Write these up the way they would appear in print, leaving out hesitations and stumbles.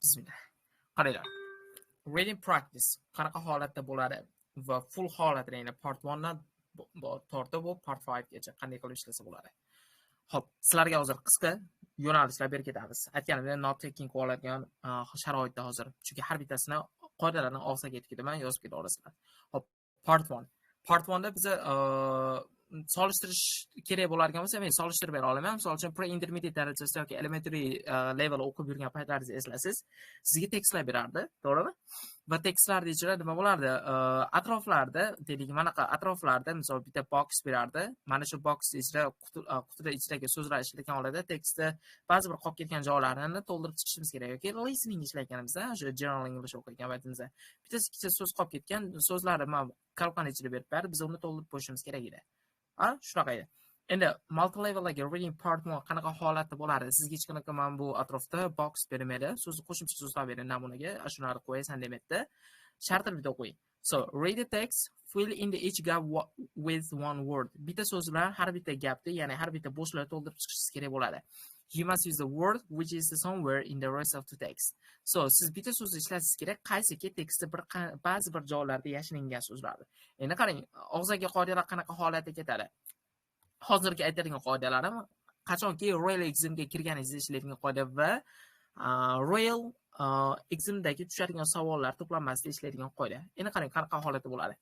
Bismillah. Qaranglar. Reading practice qanaqa holatda bo'ladi va full holatini, ya'ni part 1 dan tortib bu part 5 gacha qanday qilib ishlasa bo'ladi. Xo'p, sizlarga hozir qisqa yo'nalishlar berib ketamiz. Aytganimdek, note taking oladigan sharoitda hozir. Chunki har bittasini qoidalarni olsak yetib ketaman, yozib keta olasizlar. Xo'p, part 1. Part 1 da biz solishtirish kerak bo'largan bo'lsa, men solishtirib bera olaman. Misol uchun pre-intermediate darajasida yoki elementary level o'qib yurgan paytlaringizni eslasiz, sizga tekstlar berardi, to'g'rimi? Va tekstlarda ichida nima bo'lardi? Atroflarda, deylik, manaqa atroflarda, misol bitta box berardi. Mana shu box ichida qutida ichidagi so'zlar ishlatgan holda tekstda ba'zi bir qolib ketgan joylarini to'ldirib chiqishimiz kerak yoki listening ishlayotganimizda, o'sha general English o'qiyotgan paytimizda bitta ikkita so'z qolib ketgan so'zlarni mana kalkani ichida berib berdi, biz uni to'ldirib qo'yishimiz kerak edi. Shunaqa edi. Endi multi-leveldagi reading part 1 qanaqa holatda bo'ladi? Sizga hech qanaqa mana bu atrofda box bermaydi. So'zni qo'shimcha so'zlar beradi namunaga. Shunaqa qo'yasan demakda. Shartini bitta qo'ying. So, read the text, fill in the each gap with one word. Bitta so'z bilan har bitta gapni, ya'ni har bitta bo'shlikni to'ldirib chiqishingiz kerak bo'ladi. You must use the word which is somewhere in the rest of the text. So, siz bitta so'zni ishlatishingiz kerak, qaysiki tekstda ba'zi bir joylarda yashiringan so'zlardir. Endi qarang, og'zaki qoidalar qanaqa holatda ketadi? Hozirgi aytadigan qoidalarim qachonki real examga kirganingizda ishlaydigan qoida va real examdagi tushadigan savollar to'planmasida ishlaydigan qoida. Endi qarang, qanaqa holatda bo'ladi.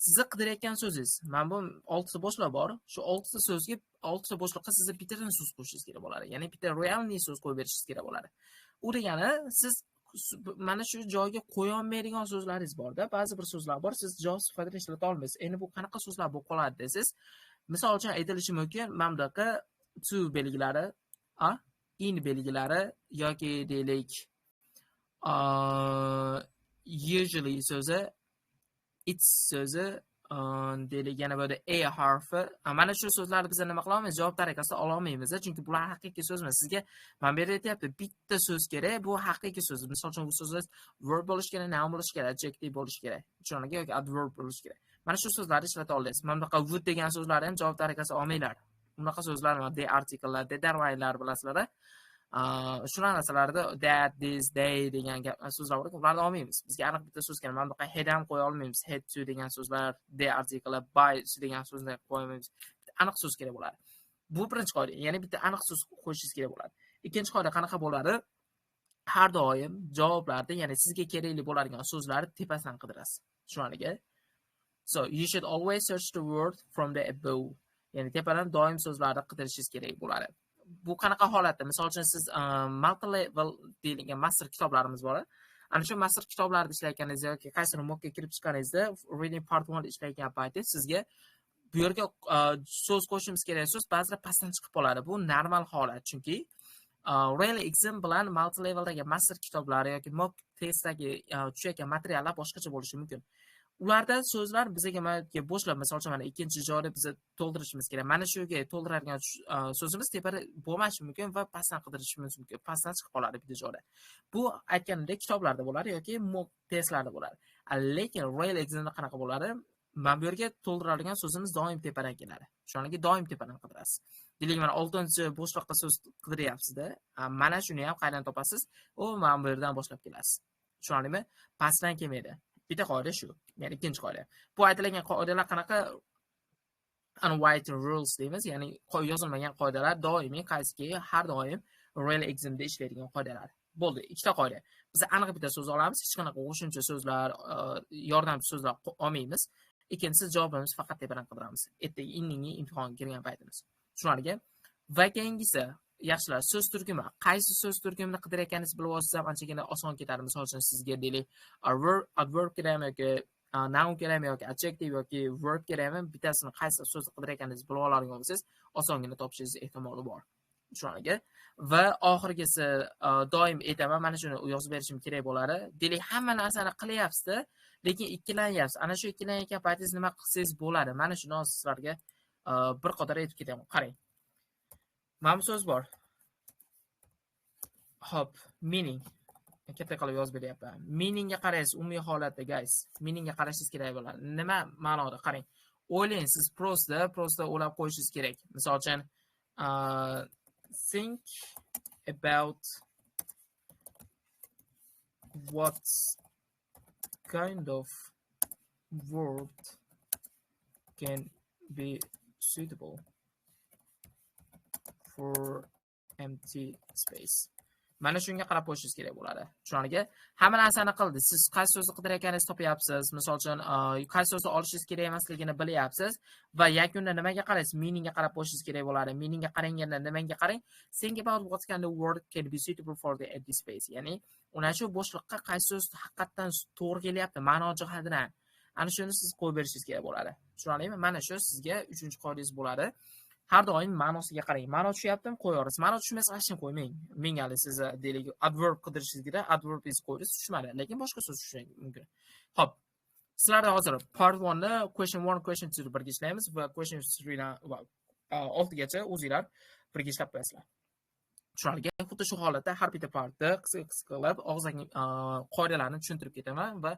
Sizni qidirayotgan so'zingiz, mana bu 6 ta bo'shliq bor. Shu 6 ta so'zga 6 ta bo'shliqqa sizni bittadan so'z qo'shishingiz kerak bo'ladi. Ya'ni bitta realni so'z qo'yib berishingiz kerak bo'ladi. U degani siz mana shu joyga qo'ya olmaydigan so'zlaringiz bor-da. Ba'zi bir so'zlar bor, siz javob sifatida ishlata olmaysiz. Endi bu qanaqa so'zlar bo'lib qoladi desiz, misol uchun aytilishi mumkin, mana bunaqa to belgilari, in belgilari yoki deylik usually so'zi, it's so'zi, deylik yana bu yerda a harfi. Mana shu so'zlarni biz nima qila olmaymiz? Javob tariqasida ola olmaymiz, chunki bular haqiqiy so'z emas. Sizga men bu yerda aytyapti, bitta so'z kerak, bu haqiqiy so'z. Misol uchun bu so'zlar verb bo'lishi kerak, noun bo'lishi kerak, adjective bo'lishi kerak, tushunarli yoki adverb bo'lishi kerak. Mana shu so'zlarni ishlata olasiz. Mana bunaqa would degan so'zlarni ham javob tariqasida olmaylar. Bunaqa so'zlar the article'lar, determine'lar bilasizlar. Shunaqa narsalarda that, this, they degan so'zlar bor, ularni olmaymiz. Bizga aniq bitta so'z kerak. Mana bunaqa head ham qo'ya olmaymiz. Head to degan so'zlar, the article'lar, by degan so'zni qo'ya olmaymiz. Aniq so'z kerak bo'ladi. Bu birinchi qoida. Ya'ni bitta aniq so'z qo'shishingiz kerak bo'ladi. Ikkinchi qoida qanaqa bo'ladi? Har doim javoblarda, ya'ni sizga kerakli bo'ladigan so'zlarni tepasidan qidirasiz. Tushunarli? So, you should always search the word from the above. Ya'ni tepadan doim so'zlarni qidirishingiz kerak bo'ladi. Bu qanaqa holatda? Misol uchun siz multi-level deyilgan master kitoblarimiz bor. Ana shu master kitoblarda ishlayotganingizda yoki qaysidir mockga kirib chiqqaningizda, reading part 1 da ishlayotgan paytda sizga bu yerga so'z qo'shishimiz kerak. So'z ba'zida pastdan chiqib qoladi. Bu normal holat, chunki real exam bilan multi-leveldagi master kitoblari yoki mock testdagi tushayotgan materiallar boshqacha bo'lishi mumkin. Ularda so'zlar bizga bo'shliq, misol uchun mana ikkinchi joyda biz to'ldirishimiz kerak. Mana shuga to'ldiradigan so'zimiz tepada bo'lmashi mumkin va pastdan qidirishimiz mumkin. Pastdan chiqib qoladi bitta joyda. Bu aytganimdek kitoblarda bo'ladi yoki mock testlarda bo'ladi. Lekin real examda qanaqa bo'ladi? Mana bu yerga to'ldiradigan so'zimiz doim tepadan keladi. Shuningki doim tepadan qidirasiz. Deylik, mana 6-chi bo'shliqqa so'z qidiryapsiz-da. Mana shuni ham qayerdan topasiz? Mana bu yerdan boshlab kelasiz. Tushunarlimi? Pastdan kelmaydi. Bitta qoida shu. Ya'ni ikkinchi qoida. Bu aytilgan qoidalar qanaqa unwritten rules deymiz, ya'ni yozilmagan qoidalar doimiy, qaysiki har doim real examda ishlaydigan qoidalar. Bo'ldi, ikkita qoida. Biz aniq bitta so'z olamiz, hech qanaqa qo'shimcha so'zlar, yordamchi so'zlar olmaymiz. Ikkinchisi javobimiz faqat tepadan qidiramiz. Ertaga indingi imtihonga kirgan paytimiz. Tushunarli? Va keyingisi, yaxshilar, so'z turkumi. Qaysi so'z turkumini qidirayotganingizni bilib olsangiz ham anchagina oson ketadi. Misol uchun sizga deylik, adverb kerakmi yoki noun kerakmi yoki adjective yoki verb kerakmi, bittasini qaysi so'zni qidirayotganingizni bilib oladigan bo'lsangiz, osongina topishingiz ehtimoli bor. Tushunarli? Va oxirgisi, doim aytaman, mana shuni yozib berishim kerak bo'ladi. Deylik, hamma narsani qilyapsiz-da, lekin ikkilanyapsiz. Ana shu ikkilanayotgan paytingiz nima qilsangiz bo'ladi? Mana shuni sizlarga bir qator aytib ketaman. Qarang. Mana bu so'z bor. Hop, meaning. Katta qilib yozib beryapman. Meaningga qaraysiz, umumiy holatda, guys. Meaningga qarashingiz kerak bo'ladi. Nima ma'noda? Qarang. O'ylang, siz prosta o'ylab qo'yishingiz kerak. Misol uchun, think about what kind of word can be suitable for empty space. Mana shunga qarab qo'yishingiz kerak bo'ladi. Tushunarli? Hamma narsani qildi. Siz qaysi so'zni qidirayotganingizni topyapsiz. Misol uchun, qaysi so'zni olishingiz kerak emasligini bilyapsiz va yakunda nimaga qaraysiz? Meaningga qarab qo'yishingiz kerak bo'ladi. Meaningga qaranganda nimaga qarang? Think about what kind of word can be suitable for the empty space. Ya'ni, una shu bo'shliqqa qaysi so'z haqiqatan to'g'ri kelyapti, ma'no jihatidan. Ana shuni siz qo'yib berishingiz kerak bo'ladi. Tushunarlimi? Mana shu sizga 3-qoidangiz bo'ladi. Har doim ma'nosiga qarang. Ma'no tushyaptimi? Qo'yasiz. Ma'no tushmasa hech narsa qo'ymang. Menga siz deylik adverb qidirishingiz kerak, adverb is qo'yasiz, tushmadi, lekin boshqa so'z tushishi mumkin. Xo'p. Sizlarda hozir part 1 ni question 1, question 2 ni birga ishlaymiz va question 3 dan oltigacha o'zingizlar birga ishlab qo'yasizlar. Tushunarli? Xuddi shu holatda har bitta partni qisqa qilib og'zaki qoidalarni tushuntirib ketaman va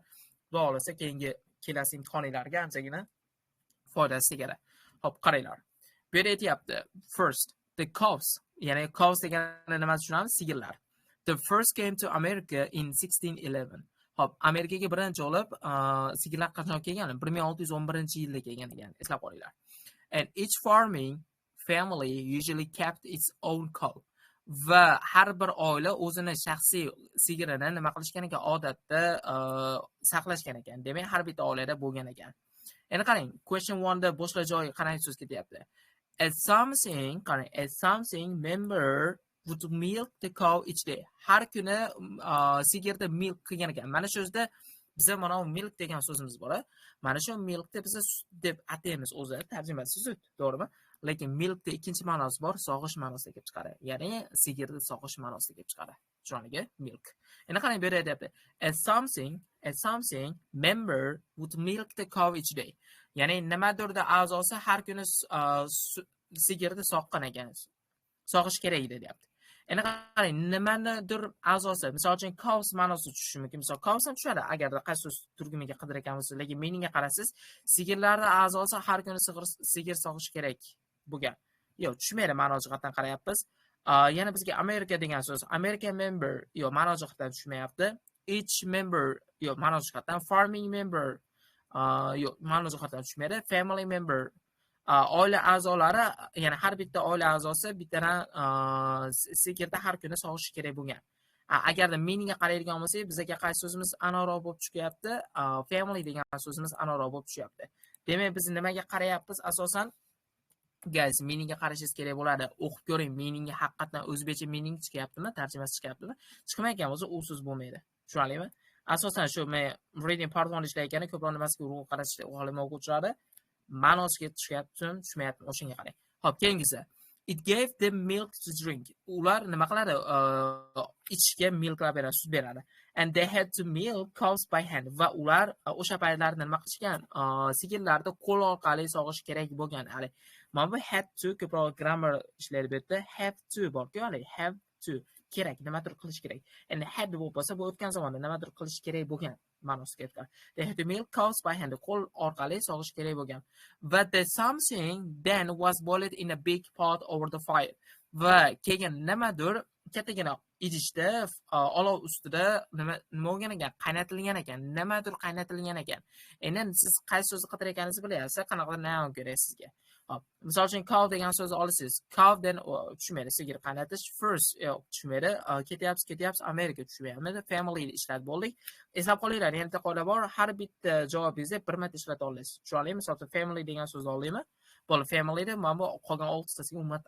xudo xolasa keyingi kelasi imtihonlarga anchagina foydasi tegadi. Xo'p, qaranglar. Bu yerda aytyapti, first, the cows. Ya'ni cows degani nima tushunamiz? Sigirlar. The first came to America in 1611. Xo'p, Amerikaga birinchi olib sigirlar qachon kelgan? 1611-yilda kelgan ekan. Eslab qolinglar. And each farming family usually kept its own cow. Va har bir oila o'zini shaxsiy sigirini nima qilishgan ekan? Odatda saqlashgan ekan. Demak, har bitta oilada bo'lgan ekan. Endi qarang, question 1 da boshqa joy qanday so'z ketyapti? As something member would milk the cow each day. Har kuni sigirda milk qilgan ekan. Mana shu yerda biza mana milk degan so'zimiz bor. Mana shu milkni biz sut deb ataymiz o'zi, tarjimasi sut, to'g'rimi? Lekin milkda ikkinchi ma'nosi bor, sog'ish ma'nosida kelib chiqadi. Ya'ni sigirni sog'ish ma'nosida kelib chiqadi. Tushunarli? Milk. Endi qarang, bu yerda aytyapti. As something member would milk the cow each day. Ya'ni nimadirda a'zosi har kuni sigirni soqqan ekan. Sog'ish kerak edi, deyapti. Endi qarang, nimanidir a'zosi, misol uchun cows ma'nosi tushishi mumkin. Misol cows ham tushadi agarda qaysi so'z turgumiga qidirayotgan bo'lsa, lekin meaningga qarasiz, sigirlarning a'zosi har kuni sigir sog'ish kerak bo'lgan. Yo'q, tushmaydi, ma'no jihatdan qarayapmiz. Yana bizga America degan so'z, American member, yo'q, ma'no jihatdan tushmayapti. Each member, yo'q, ma'no jihatdan. Farming member, yo'q, ma'no jihatdan tushmaydi. Family member, oila a'zolari, ya'ni har bitta oila a'zosi bittadan sigirda har kuni sog'ishi kerak bo'lgan. Agarda meaningga qaraydigan bo'lsak, bizga qaysi so'zimiz aniqroq bo'lib chiqyapti? Family degan so'zimiz aniqroq bo'lib tushyapti. Demak, biz nimaga qarayapmiz? Asosan guys, meaningga qarashingiz kerak bo'ladi. O'qib ko'ring, meaningga haqiqatan o'zbekcha meaning chiqyaptimi, tarjimasi chiqyaptimi? Chiqmayotgan bo'lsa, u so'z bo'lmaydi. Tushunarlimi? Asosan shu men reading part 1 ishlayotganda ko'proq nimasiga urg'u qarashni o'g'lim o'quvchilari ma'nosiga tushmayaptimi, tushmayaptimi, o'shanga qarang. Xo'p, keyingisi. It gave them milk to drink. Ular nima qiladi? Ichishga milklab beradi, sut beradi. And they had to milk cows by hand. Va ular o'sha paytlarda nima qilishgan? Sigirlarni qo'l orqali sog'ish kerak bo'lgan. Hali mana bu had to ko'proq grammar ishlaydi bu yerda. Have to bor-ku, hali have to. Kerak, nimadir qilish kerak. Endi had bo'lib bo'lsa, bu o'tgan zamonda nimadir qilish kerak bo'lgan ma'nosiga keladi. They had to milk cows by hand, qo'l orqali sog'ish kerak bo'lgan. But the something then was boiled in a big pot over the fire. Va keyin nimadir kattagina idishda olov ustida nima bo'lgan ekan? Qaynatilgan ekan. Nimadir qaynatilgan ekan. Endi siz qaysi so'zni qidirayotganingizni bilyapsiz, qanaqa noun kerak sizga. Hop, misol uchun cow degan so'zni olasiz. Cow then tushmaydi, sigir qaynatish. First tushmaydi. Ketyapsiz, Amerika tushmaydi. Family ishlatib bo'ldik. Eslab qolinglar, yana qoida bor. Har bitta javobingizni bir marta ishlata olasiz. Tushunarlimi? Misol uchun family degan so'zni olaymi? Bo'l, family deb mana bu qolgan 6tasiga umuman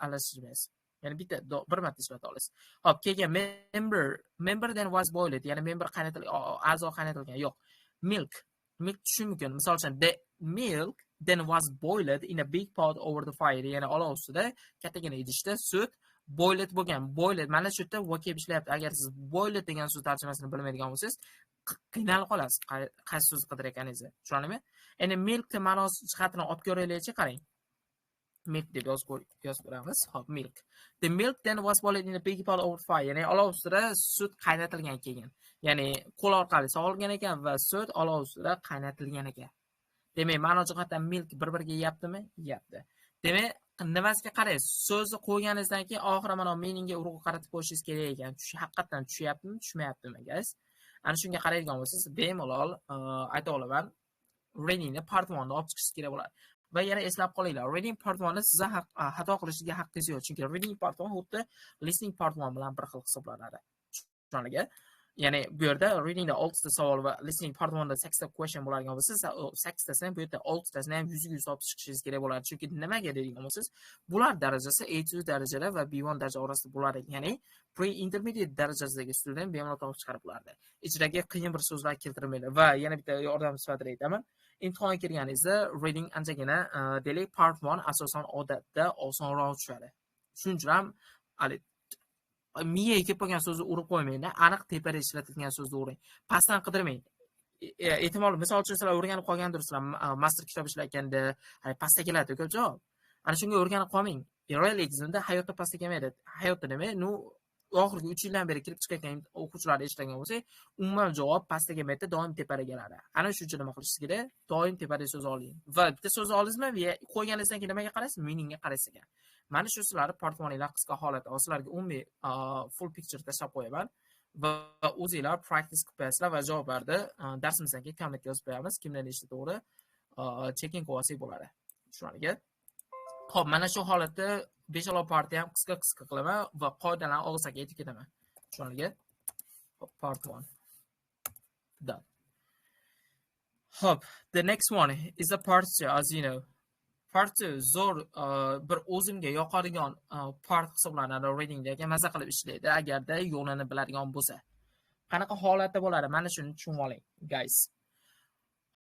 aralashtirmaysiz. Ya'ni bitta bir marta ishlata olasiz. Hop, keyin member then was boiled. Ya'ni member qaynatilgan, a'zo qaynatilgan. Yo'q. Milk tushishi mumkin. Misol uchun the milk then was boiled in a big pot over the fire. Ya'ni olov ustida kattagina idishda sut boiled bo'lgan. Boiled mana shu yerda vocab ishlayapti. Agar siz boiled degan so'z tarjimasini bilmaydigan bo'lsangiz, qiynalib qolasiz qaysi so'zni qidirayotganingizni. Tushunarlimi? Endi milk ma'nosi jihatini olib ko'raylikchi, qarang. Milk deb yozib qo'yamiz. Hop, milk. The milk then was boiled in a big pot over fire. Ya'ni olov ustida sut qaynatilgan keyin. Ya'ni qo'l orqali sog'ilgan ekan va sut olov ustida qaynatilgan ekan. Demak, ma'no jihatdan milk bir-biriga yeyaptimi? Yeyapti. Demak, nimasiga qaraysiz? So'zni qo'yganingizdan keyin oxiri mana meaningga urg'u qaratib qo'yishingiz kerak ekan. Haqiqatan tushyaptimi, tushmayaptimi, guys? Ana shunga qaraydigan bo'lsangiz, bemalol ayta olaman, readingni part 1 ni olib chiqishingiz kerak bo'ladi. Va yana eslab qolinglar, reading part 1 ni siz xato qilishga haqqingiz yo'q, chunki reading part 1 xuddi listening part 1 bilan bir xil hisoblanadi. Tushunarli? Ya'ni bu yerda readingda 6 ta savol va listening part 1 da 8 ta question bo'ladigan bo'lsa, 8 tasini bu yerda 6 tasini ham 100 olib chiqishingiz kerak bo'ladi. Chunki nimaga deydigan bo'lsangiz, bular darajasi A2 darajada va B1 daraja orasida bo'ladi. Ya'ni pre-intermediate darajasidagi student bemalol topib chiqarib bo'ladi. Ichidagi qiyin bir so'zlar keltirmaydi va yana bitta yordam sifatida aytaman. Imtihonga kirganingizda reading anchagina deylik part 1 asosan odatda osonroq tushadi. Shuning uchun ham miyaga kelib qolgan so'zni urib qo'ymangda, aniq tepada ishlatilgan so'zni uring. Pastdan qidirmang. Ehtimol misol uchun sizlar o'rganib qolgandirsizlar, master kitob ishlayotganda, pastga keladi ko'p javob. Ana shunga o'rganib qolmang. Real examda hayotda pastga kelmaydi. Hayotda nima? Oxirgi 3 yildan beri kirib chiqayotgan o'quvchilarni eshitgan bo'lsak, umuman javob pastga kelmaydi, doim tepada keladi. Ana shu uchun nima qilishingiz kerak? Doim tepada so'z oling. Va bitta so'z oldingizmi, qo'yganingizdan keyin nimaga qaraysiz? Meaningga qaraysiz ekan. Mana shu sizlarni portfoliolar qisqa holatda, sizlarga umumiy full picture tashlab qo'yaman va o'zingizlar practice qilasizlar va javoblarni darsimizdan keyin kommentga yozib qo'yamiz. Kimlar nechta to'g'ri checking qilib olsak bo'ladi. Tushunarli? Xo'p, mana shu holatda 5 partni ham qisqa qilaman va qoidalarni og'zaki aytib ketaman. Tushunarli? Xo'p, part 1. Done. Xo'p, the next one is a part 2, as you know. Part 2 zo'r bir o'zimga yoqadigan part hisoblanadi readingdagi, maza qilib ishlaydi agarda yo'lini biladigan bo'lsa. Qanaqa holatda bo'ladi? Mana shuni tushunib oling, guys.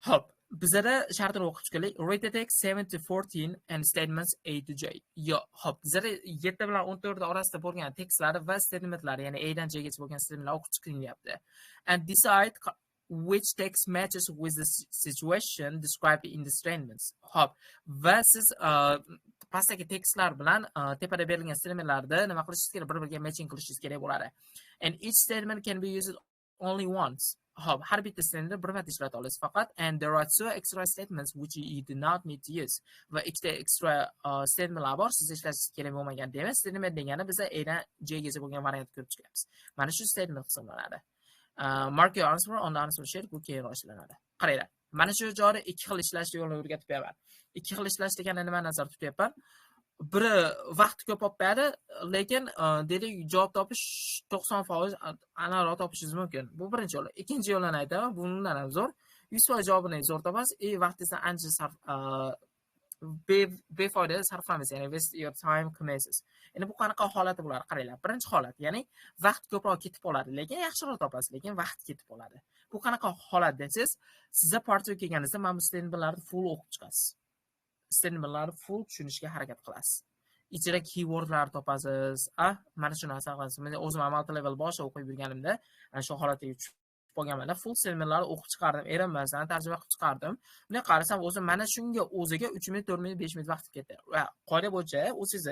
Xo'p, bizda shartini o'qib chiqaylik. Read the text 7 to 14 and statements A to J. Xo'p, bizda 7 bilan 14 orasida bo'lgan tekstlari va statementlari, ya'ni A dan J gacha bo'lgan statementlar o'qib chiqing deyapti. And decide which text matches with the situation described in the statements. Hop, va siz pastdagi tekstlar bilan tepada berilgan statementlarda nima qilishingiz kerak? Bir-biriga matching qilishingiz kerak bo'ladi. And each statement can be used only once. Hop, har bitta statementni bir marta ishlata olasiz faqat. And there are 2 extra statements which you do not need to use. Va ikkita extra statementlar bor, siz ishlashingiz kerak bo'lmagan demak. Statement degani biz A dan J gacha bo'lgan variantni ko'rib chiqamiz. Mana shu statement hisoblanadi. Mark your answer on the answer sheet, bu keyinroq ishlanadi. Qaranglar. Mana shu joyda ikki xil ishlash yo'lini o'rgatib beraman. Ikki xil ishlash degani nima nazarda tutyapman? Biri vaqt ko'p olib beradi, lekin deylik javob topish 90% aniqroq topishingiz mumkin. Bu birinchi yo'l. Ikkinchi yo'lni aytaman, bundan ham zo'r. 100% javobini zo'r topasiz, vaqtingizni ancha befoyda sarflamaysiz, ya'ni waste your time qilmaysiz. Endi bu qanaqa holatda bo'ladi? Qaranglar. Birinchi holat, ya'ni vaqt ko'proq ketib qoladi, lekin yaxshiroq topasiz, lekin vaqt ketib qoladi. Bu qanaqa holat desiz, sizga partiya kelganingizda mana bu statementlarni full o'qib chiqasiz. Statementlarni full tushunishga harakat qilasiz. Ichida keywordlar topasiz. Mana shu narsa qilasiz. Men o'zim multi level boshida o'qib yurganimda ana shu holatga bo'lganimda full statementlarni o'qib chiqardim. Erinmasdan tarjima qilib chiqardim. Bunday qarasam o'zim mana shunga o'ziga 3 minut, 4 minut, 5 minut vaqt ketdi. Va qoida bo'yicha o'zingiz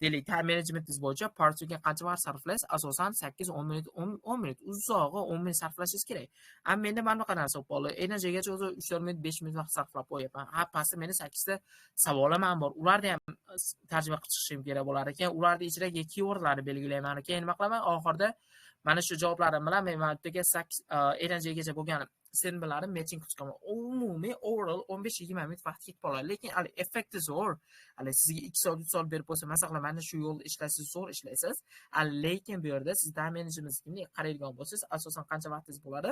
deylik time managementingiz bo'yicha partiyaga qancha vaqt sarflaysiz? Asosan 8-10 minut, 10 minut, uzog'i 10 minut sarflashingiz kerak. Menda mana bunaqa narsa bo'ldi. Energiyaga o'zi 3-4 minut, 5 minut vaqt sarflab qo'yapman. Pastda meni 8 ta savolim ham bor. Ularni ham tarjima qilib chiqishim kerak bo'lar ekan. Ularning ichidagi keywordlarni belgilayman. Keyin nima qilaman? Oxirida mana shu javoblarim bilan men matematika 8 gacha bo'lgan statementlarni matching qilib chiqaman. Umumiy overall 15-20 minut vaqt ketib qoladi, lekin hali effekti zo'r. Hali sizga 2 soat, 3 soat berib qo'ysa, masalan, mana shu yo'lda ishlashsiz, zo'r ishlaysiz. Lekin bu yerda siz time managementga qaraydigan bo'lsangiz, asosan qancha vaqtingiz bo'ladi?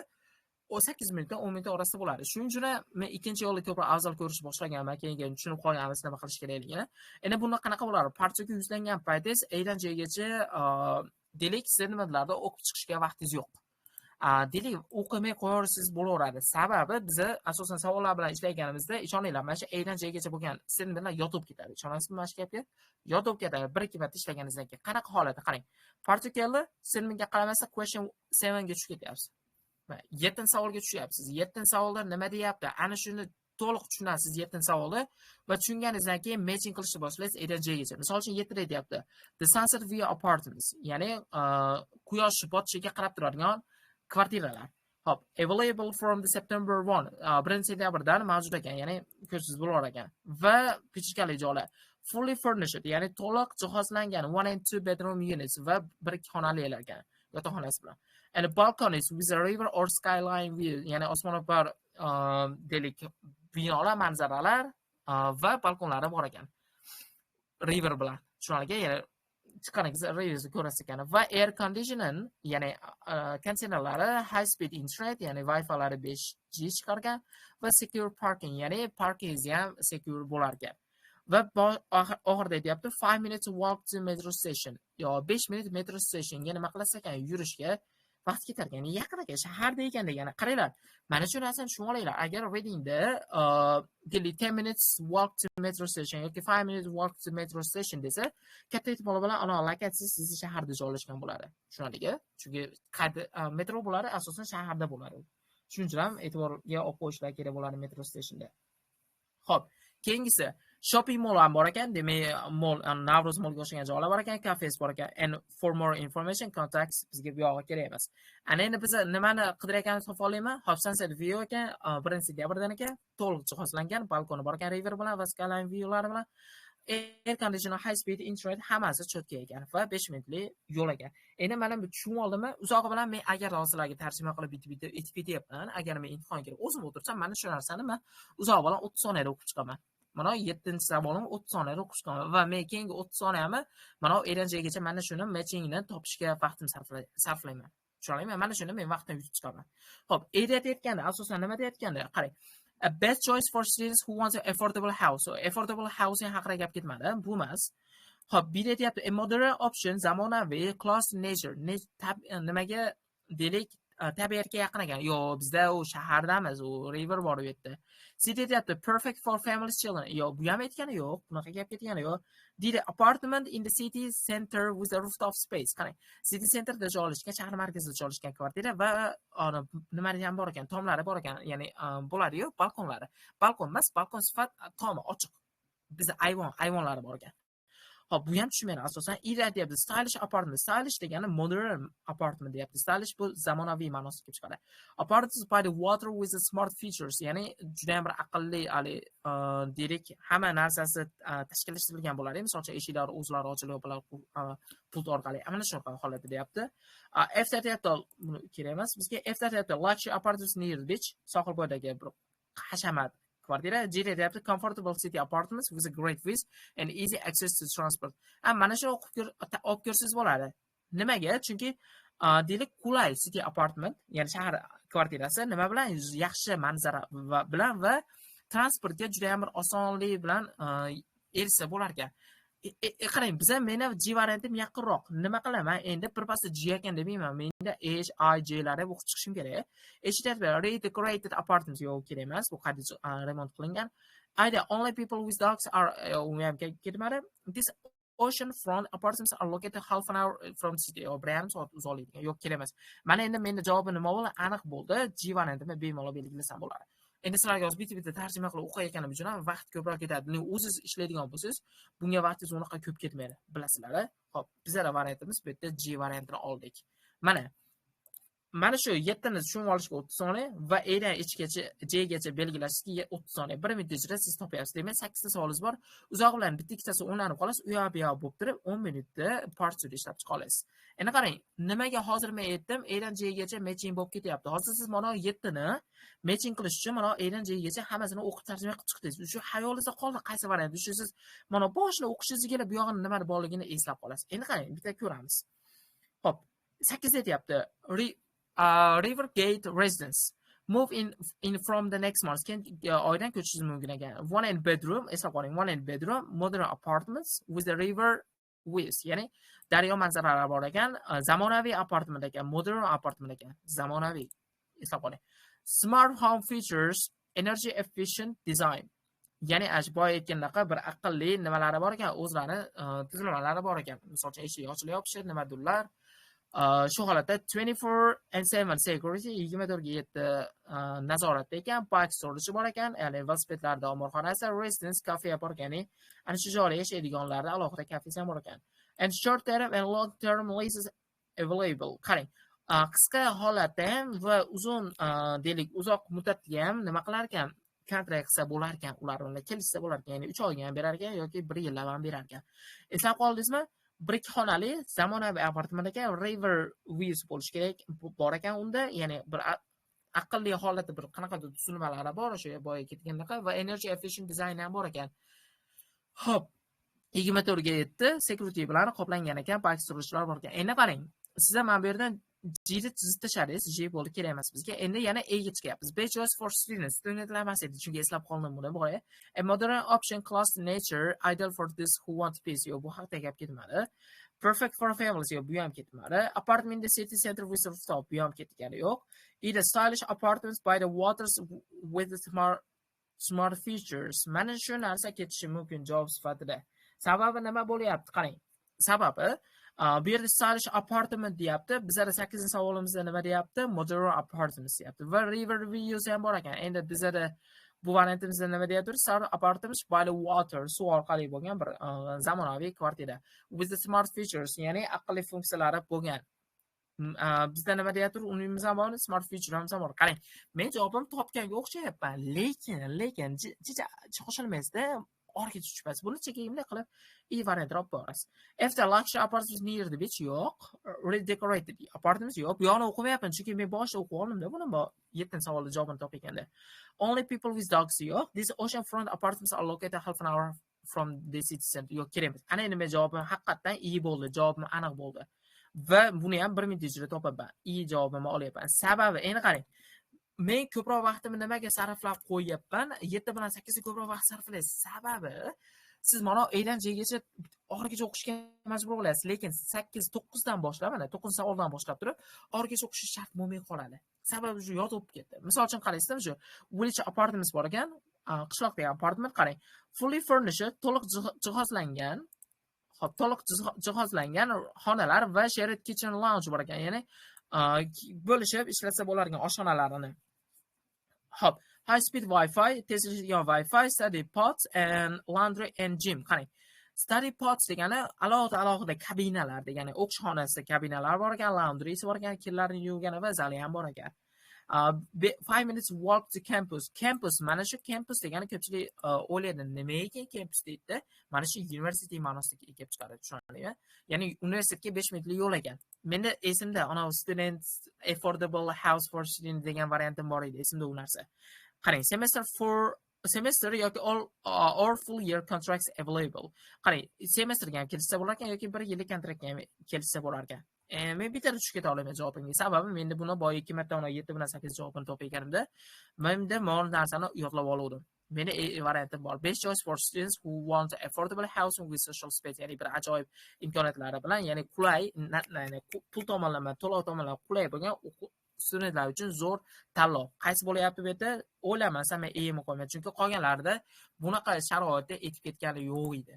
O 8 minutdan 10 minut orasida bo'ladi. Shuning uchun men ikkinchi yo'lni ko'proq afzal ko'rish boshlaganman, keyin tushunib qolganmiz nima qilish kerakligini. Endi bunda qanaqa bo'ladi? Partiyaga yuzlangan paytingiz A dan J gacha deylik statementlarda o'qib chiqishga vaqtingiz yo'q. Deylik o'qimay qo'yarsiz bo'laveradi. Sababi biz asosan savollar bilan ishlayotganimizda ishoninglar, mana shu A dan J gacha bo'lgan statementlar yotib ketadi. Ishonasizmi mana shu gapga? Yotib ketadi. 1-2 marta ishlaganingizdan keyin qanaqa holatda qarang. Partiyaga statementga qaramasa question 7 ga tushib ketyapsiz. 7-savolga tushyapsiz. 7-savolda nima deyapti? Ana shuni to'liq tushunasiz 7-savolni va tushunganingizdan keyin matching qilishni boshlaysiz A dan J gacha. Misol uchun 7 deyapti. The sunset view apartments, ya'ni quyosh botishiga qarab turadigan kvartiralar. Hop, available from the September 1, 1-sentyabrdan mavjud ekan, ya'ni ko'rsiz bo'lar ekan. Va pichkali joylar. Fully furnished, ya'ni to'liq jihozlangan 1 and 2 bedroom units va bir xonali ekan. yotoqxonasi bilan. And balconies with a river or skyline view, ya'ni osmono'par deylik binolar, manzaralar va balkonlari bor ekan. River bilan. Tushunarli, ya'ni chiqqaningiz riverni ko'rasiz ekan. Va air conditioning, ya'ni konteynerlari, high speed internet, ya'ni Wi-Fi-lari 5G chiqargan va secure parking, ya'ni parkingiz ham secure bo'lar ekan. Va oxirida aytyapti 5 minutes walk to metro station. Yo 5 minut metro stationga nima qilasiz ekan, yurishga vaqt ketar ekan. Yaqin ekan, shaharda ekan degani. Qaranglar. Mana shu narsani tushunib olinglar. Agar Readingda 10 minutes walk to metro station yoki 5 minutes walk to metro station desa, katta e'tibor bilan ana lokatsiya sizni shaharda joylashgan bo'ladi. Tushunarli? Chunki metro bo'ladi, asosan shaharda bo'ladi. Shuning uchun ham e'tiborga olib qo'yishlar kerak bo'ladi metro stationda. Xo'p, keyingisi shopping mall ham bor ekan, demak mall, Navro'z mallga o'xshagan joylar bor ekan, cafes bor ekan. And for more information contacts bizga bu yoqqa kerak emas. Ana endi biz nimani qidirayotganimizni topa olaymi? Hop Sunset View ekan, 1-sentyabrdan ekan, to'liq jihozlangan, balkoni bor ekan, river bilan va skyline viewlari bilan. Air conditioner, high speed internet hammasi cho'tka ekan va 5 minutli yo'l ekan. Endi mana bu tushunib oldimmi? Uzog'i bilan men agar sizlarga tarjima qilib bitib aytib ketyapman, agar men imtihonga kirib o'zim o'tirsam, mana shu narsani men uzog'i bilan 30 soniyada o'qib chiqaman. Mana 7-savolim 30 soniyada o'qib chiqaman va men keyingi 30 soniyamni mana eranjagacha mana shuni matchingni topishga vaqtim sarflayman. Tushunarlimi? Mana shuni men vaqtdan yutib chiqaman. Xo'p, aytayotganda asosan nima deyotganda, qarang. A best choice for students who want an affordable house. So affordable housing haqida gap ketmadi, bu emas. Xo'p, bu deyapti a modern option, zamonaviy, class nature. Nimaga deylik, tabiatga yaqin ekan. Yo, bizda u shahardamiz, u river bor u yerda. City deyapti perfect for family children. Yo, bu ham aytgani yo'q, bunaqa gap ketgani yo'q. Deydi apartment in the city center with a rooftop space. Qarang, city centerda joylashgan, shahar markazida joylashgan kvartira va nimari ham bor ekan, tomlari bor ekan, ya'ni bo'ladi-yu, balkonlari. Balkon emas, balkon sifat tomi ochiq. Bizda ayvonlari bor ekan. Hop, bu ham tushunmaydi asosan. Ida deyapti stylish apartment. Stylish degani modern apartment deyapti. Stylish bu zamonaviy ma'nosida kelib chiqadi. Apartments by the water with the smart features, ya'ni juda ham bir aqlli, deylik, hamma narsasi tashkillashtirilgan bo'ladi. Masalan, eshiklari o'zlari ochilib yopiladi pult orqali. Mana shunaqa holatda deyapti. F deyapti, buni kerak emas. Bizga F deyapti luxury apartments near the beach, sohil bo'yidagi bir hashamat kvartira. G deyapti comfortable city apartments with a great views and easy access to transport. Mana shu olib ko'rsangiz bo'ladi. Nimaga? Chunki deylik qulay city apartment, ya'ni shahar kvartirasi nima bilan? Yaxshi manzara bilan va transportga juda ham bir osonlik bilan erishsa bo'lar ekan. Qarang, biza meni G variantim yaqinroq. Nima qilaman? Endi birpasda G ekan demayman. Menda H, I, J larni o'qib chiqishim kerak. Eshitayapti, redecorated apartments yo'q kerak emas. Bu qayta remont qilingan. Either only people with dogs are ketmadi. This oceanfront apartments are located half an hour from city or Braham soat uzoqlikda. Yo'q kerak emas. Mana endi menda javobi nima bo'ldi? Aniq bo'ldi. G variantimni bemalol belgilasam bo'ladi. Endi sizlarga hozir bitta tarjima qilib o'qiyotganim uchun ham vaqt ko'proq ketadi. O'zingiz ishlaydigan bo'lsangiz, bunga vaqtingiz unaqa ko'p ketmaydi, bilasizlar. Xo'p, bizlar variantimiz bu yerda G variantini oldik. Mana shu 7 ni tushunib olishga 30 soniya va A-dan J gacha belgilashga 30 soniya. 1 minut ichida siz topyapsiz. Demak, 8 ta savolingiz bor. Uzoq bilan bitta ikkitasi o'nlanib qolasiz. U yoq bu yoq bo'lib turib 10 minutda partiyada ishlab chiqa olasiz. Endi qarang, nimaga hozir men aytdim, A-dan J gacha matching bo'lib ketyapti. Hozir siz mana 7 ni matching qilish uchun mana A-dan J gacha hammasini o'qib tarjima qilib chiqdingiz. Shu xayolingizda qoldi qaysi variant. Shu siz mana boshida o'qishingiz kelib bu yog'ini nima borligini eslab qolasiz. Endi qarang, bitta ko'ramiz. Xo'p, 8 aytyapti. Rivergate residence. Move in from the next month. Oydan ko'chishingiz mumkin ekan. One and bedroom, eslab qoling. One and bedroom, modern apartments with the river views. Ya'ni daryo manzaralari bor ekan, zamonaviy apartment ekan, modern apartment ekan, zamonaviy. Eslab qoling. Smart home features, energy efficient design. Ya'ni boya aytgandaqa bir aqlli nimalari bor ekan, o'zlari tizimlari bor ekan. Masalan, eshik ochilib yopishi, nimadirlar. Shu holatda 24/7 security 24/7 nazoratda ekan, park storage bor ekan, ya'ni velosipedlarda omorxonasi, residence cafe bor ekan, ana shu joyda yashaydiganlarda alohida kafesi ham bor ekan. And short term and long term leases available. Qarang, qisqa holatda ham va uzun deylik uzoq muddatga ham nima qilar ekan? Kontrakt qilsa bo'lar ekan, ular bilan kelishsa bo'lar ekan, ya'ni 3 oyga ham berar ekan yoki 1 yillab ham berar ekan. Eslab qoldingizmi? bir ikki xonali zamonaviy apartament ekan, river views bo'lishi kerak, bor ekan unda, ya'ni bir aqlli holati bir qanaqadir tuzilmalari bor o'sha boya ketgandaqa va energy efficient dizayn ham bor ekan. Xo'p, 24 ga yetdi, security bilan qoplangan ekan, park qurilishlar bor ekan. Endi qarang, siz ham mana bu yerdan G'ni chizib tashladingiz, G bo'ldi, kerak emas bizga. Endi yana A ga chiqyapmiz. Best choice for students. Studentlar emas edi, chunki eslab qoldim buni boya. A modern option class nature ideal for this who want peace. Yo'q, bu haqda gap ketmadi. Perfect for families. Yo'q, bu ham ketmadi. Apartment in the city center with rooftop. Bu ham ketgani yo'q. Either stylish apartments by the waters with smart features. Mana shu narsa ketishi mumkin javob sifatida. Sababi nima bo'lyapti? Qarang. Sababi bu yerda stylish apartment deyapti. Bizlar 8-savolimizda nima deyapti? Modern apartments deyapti. Va river views ham bor ekan. Endi bizlarda bu variantimizda nima deyapti? Stylish apartments by the water, suv orqali bo'lgan bir zamonaviy kvartira. With the smart features, ya'ni aqlli funksiyalari bo'lgan. Bizda nima deyapti? Unimiz ham bor, smart feature ham bor. Qarang, men javobim topganga o'xshayapman. Lekin shoshilmaysizda. Orga tushibsiz. Buni chekingda qilib variantni olib borasiz. If the luxury apartments near the beach, yo'q. Redecorated apartments yo'q. Bu yoqni o'qimayapman, chunki men boshida o'qib oldim-da buni. 7-savolni javobini topganda. Only people with dogs yo'q. These oceanfront apartments are located half an hour from the city center. Yo'q, kerak emas. Ana endi men javobim haqiqatdan bo'ldi. Javobim aniq bo'ldi. Va buni ham 1 minut ichida topaman. Javobimni olyapman. Sababi, endi qarang. Men ko'proq vaqtimni nimaga sarflab qo'yyapman? 7 bilan 8 ga ko'proq vaqt sarflaysiz. Sababi, siz mana Adan J'gacha oxirigacha o'qishga majbur bo'lasiz, lekin 8-9 dan boshlab, mana 9-savoldan boshlab turib, oxirigacha o'qish shart bo'lmay qoladi. Sababi shu yod o'pib ketdi. Misol uchun qaraysizmi, shu village apartments bor ekan, qishloqdagi apartment qarang. Fully furnished, to'liq jihozlangan, to'liq jihozlangan xonalar va shared kitchen lounge bor ekan, ya'ni bo'lishib ishlatsa bo'larkan oshxonalarini. Hop, high speed Wi-Fi, tezlikli Wi-Fi, study pods and laundry and gym. Qarang. Study pods degani alohida kabinalar degani, o'qish xonasida kabinalar bor ekan, laundrysi bor ekan, kirlarni yuvgani va zali ham bor ekan. 5 minutes walk to campus. Campus, mana shu campus degani ko'pchilik o'ylaydi, nima ekan campus deydi? Mana shu university ma'nosida kelib chiqadi, tushunarlimi? Ya'ni universitetga 5 minutlik yo'l ekan. Menda esimda ana student affordable house for student degan variantim bor edi, esimda u narsa. Qarang, semester yoki all full year contracts available. Qarang, semestrga ham kelishsa bo'lar ekan yoki 1 yillik kontraktga ham kelishsa bo'lar ekan. Men bitta tushib keta olaman javobimga. Sababi menda buni boya 2 marta 7 bilan 8 javobini topganimda, menda mol narsani yodlab oldim. Meni variantim bor. Best choice for students who want affordable housing with social space. Ya'ni bir ajoyib imkoniyatlari bilan, ya'ni qulay, pul tomonlama, to'lov tomonlama qulay bo'lgan studentlar uchun zo'r tanlov. Qaysi bo'layapti bu yerda? O'ylamasam men emi qo'ymayman, chunki qolganlarida bunaqa sharoitda etib ketgani yo'q edi.